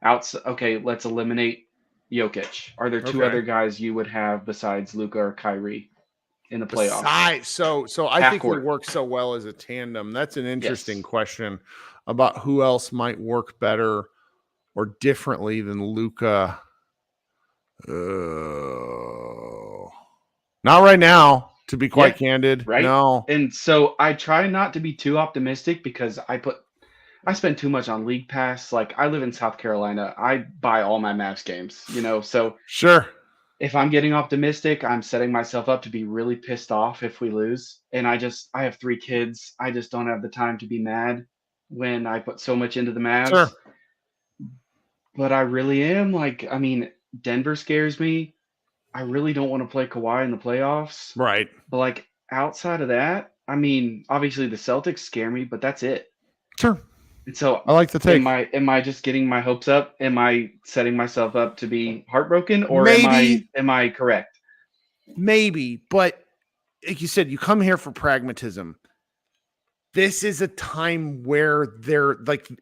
outside? Okay, let's eliminate Jokic. Are there 2 Okay. other guys you would have besides Luka or Kyrie in the playoffs? Besides, so I Half think court. we work so well as a tandem. That's an interesting Yes. question about who else might work better or differently than Luka. Not right now, to be quite candid. right? No. And so I try not to be too optimistic because I spend too much on League Pass. Like I live in South Carolina. I buy all my Mavs games, so Sure. if I'm getting optimistic, I'm setting myself up to be really pissed off if we lose. And I have 3 kids. I just don't have the time to be mad when I put so much into the Mavs. Sure. But I really am Denver scares me. I really don't want to play Kawhi in the playoffs. Right. But like outside of that, obviously the Celtics scare me, but that's it. Sure. And so I like the take. am I just getting my hopes up? Am I setting myself up to be heartbroken, or Maybe. am I correct? Maybe, but like you said, you come here for pragmatism. This is a time where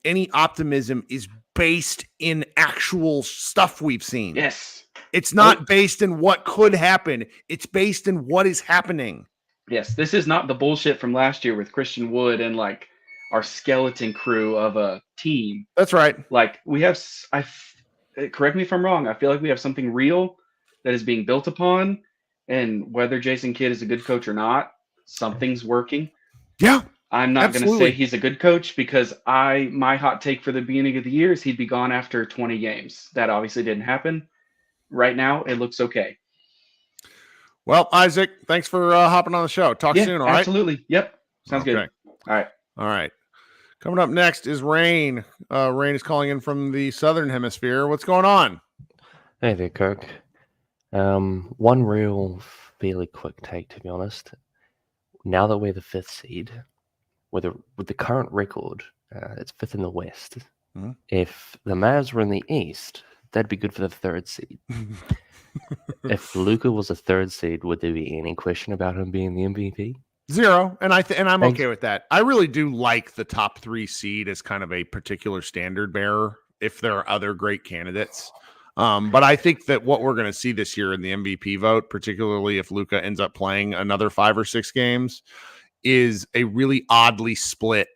any optimism is based in actual stuff we've seen. Yes. It's not based in what could happen. It's based in what is happening. Yes. This is not the bullshit from last year with Christian Wood and like our skeleton crew of a team. That's right. Like we have, correct me if I'm wrong, I feel like we have something real that is being built upon, and whether Jason Kidd is a good coach or not, something's working. Yeah. I'm not going to Absolutely. say he's a good coach because my hot take for the beginning of the year is he'd be gone after 20 games. That obviously didn't happen. Right now, it looks okay. Well, Isaac, thanks for hopping on the show. Talk soon, all right? Absolutely. Yep. Sounds good. All right. Coming up next is Rain. Rain is calling in from the Southern Hemisphere. What's going on? Hey there, Kirk. One real fairly quick take, to be honest. Now that we're the 5th seed, with the current record, it's 5th in the West. Mhm. If the Mavs were in the East, that'd be good for the 3rd seed. If Luka was a 3rd seed, would there be any question about him being the MVP? 0, and I'm Thanks. okay with that. I really do like the top 3 seed as kind of a particular standard bearer if there are other great candidates. But I think that what we're going to see this year in the MVP vote, particularly if Luka ends up playing another 5 or 6 games, is a really oddly split,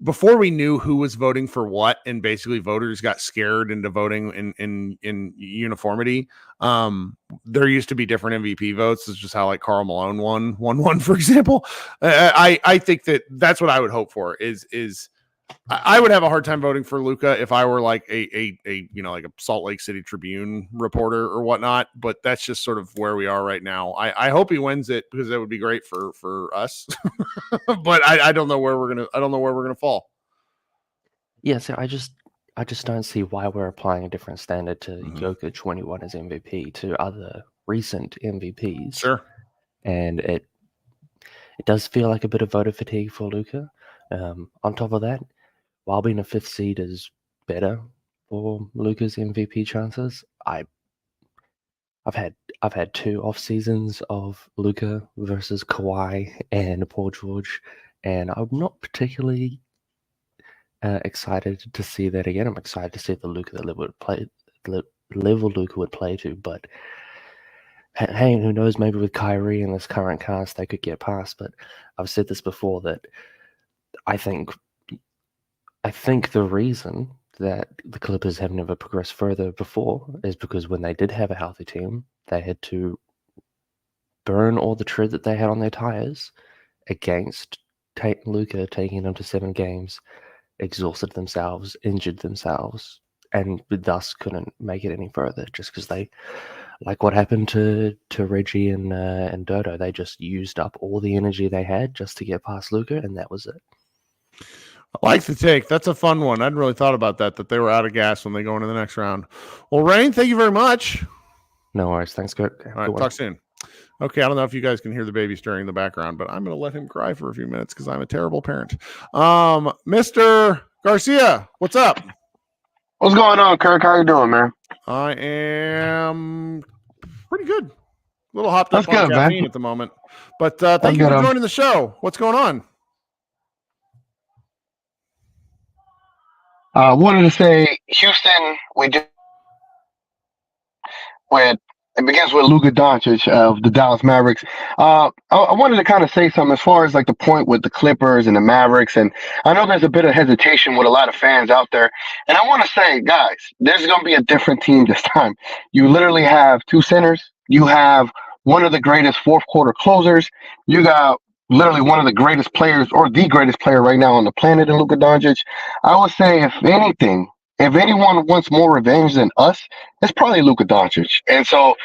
before we knew who was voting for what, and basically voters got scared into voting in uniformity. There used to be different MVP votes. It's just how like Karl Malone won, for example. I think that's what I would hope for is I would have a hard time voting for Luka if I were like a like a Salt Lake City Tribune reporter or whatnot. But that's just sort of where we are right now. I hope he wins it because that would be great for us. But I don't know where we're gonna fall. Yeah, so I just don't see why we're applying a different standard to Jokic 21 as MVP to other recent MVPs. Sure. And it does feel like a bit of voter fatigue for Luka. On top of that, while being a 5th seed is better for Luka's MVP chances, I've had 2 off seasons of Luka versus Kawhi and Paul George, and I'm not particularly excited to see that again. I'm excited to see the Luka that level Luka would play to, but hey, who knows? Maybe with Kyrie and this current cast, they could get past. But I've said this before that I think the reason that the Clippers have never progressed further before is because when they did have a healthy team, they had to burn all the tread that they had on their tires against Luka taking them to 7 games, exhausted themselves, injured themselves, and thus couldn't make it any further just because they, like what happened to Reggie and Dodo, they just used up all the energy they had just to get past Luka, and that was it. I like the take. That's a fun one. I hadn't really thought about that they were out of gas when they go into the next round. Well, Rain, thank you very much. No worries. Thanks, Kirk. All right, talk soon. Okay, I don't know if you guys can hear the baby stirring in the background, but I'm going to let him cry for a few minutes because I'm a terrible parent. Mr. Garcia, what's up? What's going on, Kirk? How you doing, man? I am pretty good. A little hopped up That's on good, caffeine man. at the moment. But thank you for joining the show. What's going on? Wanted to say, Houston, it begins with Luka Doncic of the Dallas Mavericks. I wanted to kind of say something as far as like the point with the Clippers and the Mavericks, and I know there's a bit of hesitation with a lot of fans out there. And I want to say, guys, there's going to be a different team this time. You literally have 2 centers. You have one of the greatest fourth quarter closers. You got literally one of the greatest players, or the greatest player right now on the planet in Luka Doncic. I would say, if anything, if anyone wants more revenge than us, it's probably Luka Doncic. And so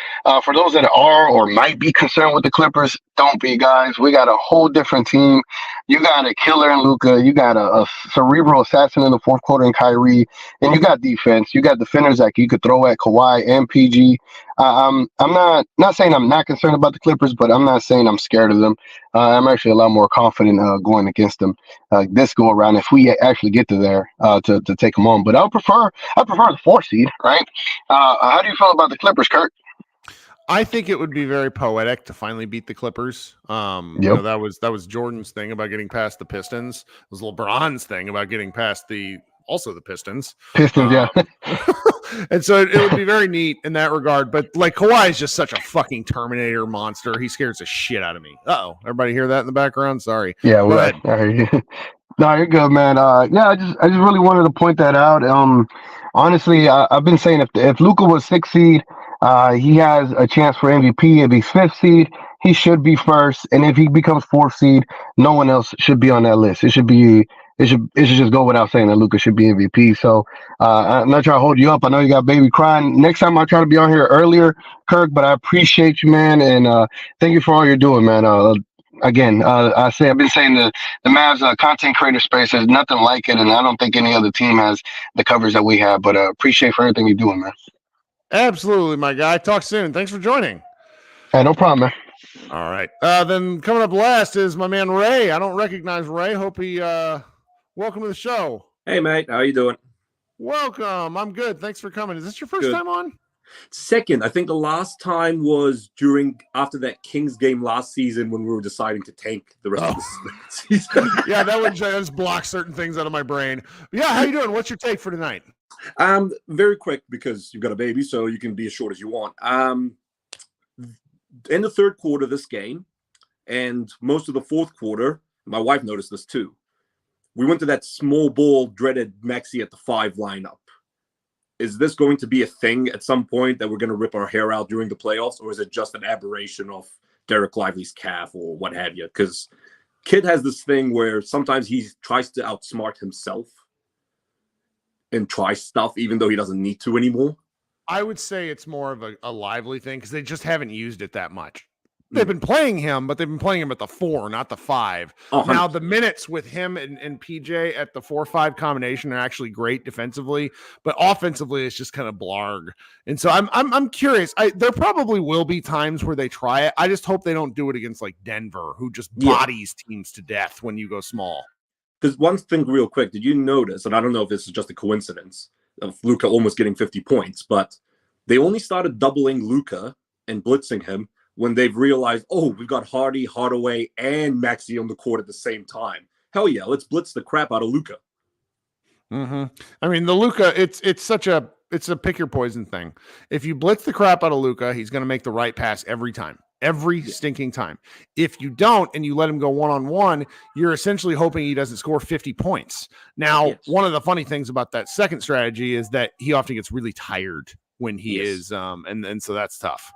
for those that are or might be concerned with the Clippers, don't be, guys. We got a whole different team. You got a killer in Luka. You got a cerebral assassin in the fourth quarter in Kyrie. And you got defense. You got defenders that you could throw at Kawhi and PG. I'm not saying I'm not concerned about the Clippers, but I'm not saying I'm scared of them. I'm actually a lot more confident going against them this go around if we actually get to there to take them on. But I prefer the 4 seed, right? How do you feel about the Clippers, Kurt? I think it would be very poetic to finally beat the Clippers. You know, that was Jordan's thing about getting past the Pistons. It was LeBron's thing about getting past the Pistons. Yeah. And so it would be very neat in that regard. But like Kawhi is just such a fucking Terminator monster. He scares the shit out of me. Uh-oh. Everybody hear that in the background? Sorry. Yeah, go ahead. No, you're good, man. Yeah, I just really wanted to point that out. Honestly, I've been saying if Luka was 6th seed, he has a chance for MVP. If he's 5th seed, he should be 1st, and if he becomes 4th seed, no one else should be on that list. It should just go without saying that Luka should be MVP. So I'm not trying to hold you up. I know you got baby crying. Next time I'll try to be on here earlier, Kirk. But I appreciate you, man, and thank you for all you're doing, man. Again, I've been saying the Mavs content creator space is nothing like it, and I don't think any other team has the coverage that we have. But appreciate for everything you're doing, man. Absolutely, my guy. Talk soon. Thanks for joining. Hey, no problem, man. All right. Then coming up last is my man Ray. I don't recognize Ray. Hope he welcome to the show. Hey, mate. How you doing? Welcome. I'm good. Thanks for coming. Is this your first time on? Second. I think the last time was after that Kings game last season when we were deciding to tank the rest of the season. Yeah, that would just block certain things out of my brain. But yeah, how you doing? What's your take for tonight? Very quick because you've got a baby, so you can be as short as you want. In the third quarter of this game and most of the fourth quarter, my wife noticed this too. We went to that small ball dreaded Maxey at the 5 lineup. Is this going to be a thing at some point that we're going to rip our hair out during the playoffs, or is it just an aberration of Derek Lively's calf or what have you? Because Kid has this thing where sometimes he tries to outsmart himself and try stuff, even though he doesn't need to anymore? I would say it's more of a lively thing because they just haven't used it that much. They've been playing him, but they've been playing him at the 4, not the 5. Oh, now 100%. the minutes with him and PJ at the 4-5 combination are actually great defensively, but offensively it's just kind of blarg. And so I'm curious. There probably will be times where they try it. I just hope they don't do it against like Denver, who just bodies teams to death when you go small. Because one thing real quick, did you notice, and I don't know if this is just a coincidence of Luka almost getting 50 points, but they only started doubling Luka and blitzing him when they've realized, oh, we've got Hardy, Hardaway, and Maxey on the court at the same time. Hell yeah, let's blitz the crap out of Luka. Mm-hmm. I mean, the Luka, it's a pick your poison thing. If you blitz the crap out of Luka, he's going to make the right pass every time. Every stinking time. If you don't and you let him go one-on-one, you're essentially hoping he doesn't score 50 points. Now, one of the funny things about that second strategy is that he often gets really tired when he is, and so that's tough.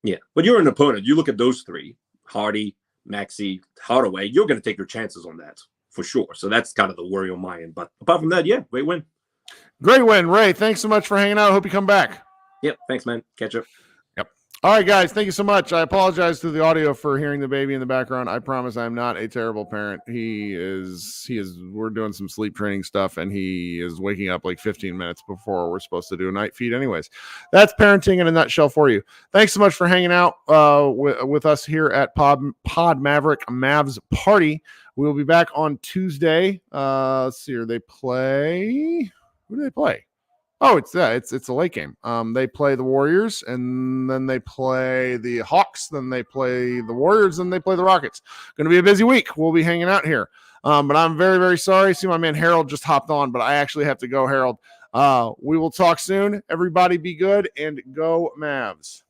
Yeah, but you're an opponent. You look at those three, Hardy, Maxey, Hardaway, you're going to take your chances on that for sure. So that's kind of the worry on my end. But apart from that, yeah, great win. Great win, Ray. Thanks so much for hanging out. I hope you come back. Yep, thanks, man. Catch up. All right, guys, thank you so much. I apologize to the audio for hearing the baby in the background. I promise I'm not a terrible parent. We're doing some sleep training stuff, and he is waking up like 15 minutes before we're supposed to do a night feed anyways. That's parenting in a nutshell for you. Thanks so much for hanging out with us here at Pod Maverick Mavs Party. We will be back on Tuesday. Let's see here. They play. Who do they play? Oh, it's a late game. They play the Warriors, and then they play the Hawks, then they play the Warriors, then they play the Rockets. Going to be a busy week. We'll be hanging out here. But I'm very, very sorry. See, my man Harold just hopped on, but I actually have to go, Harold. We will talk soon. Everybody be good and go Mavs.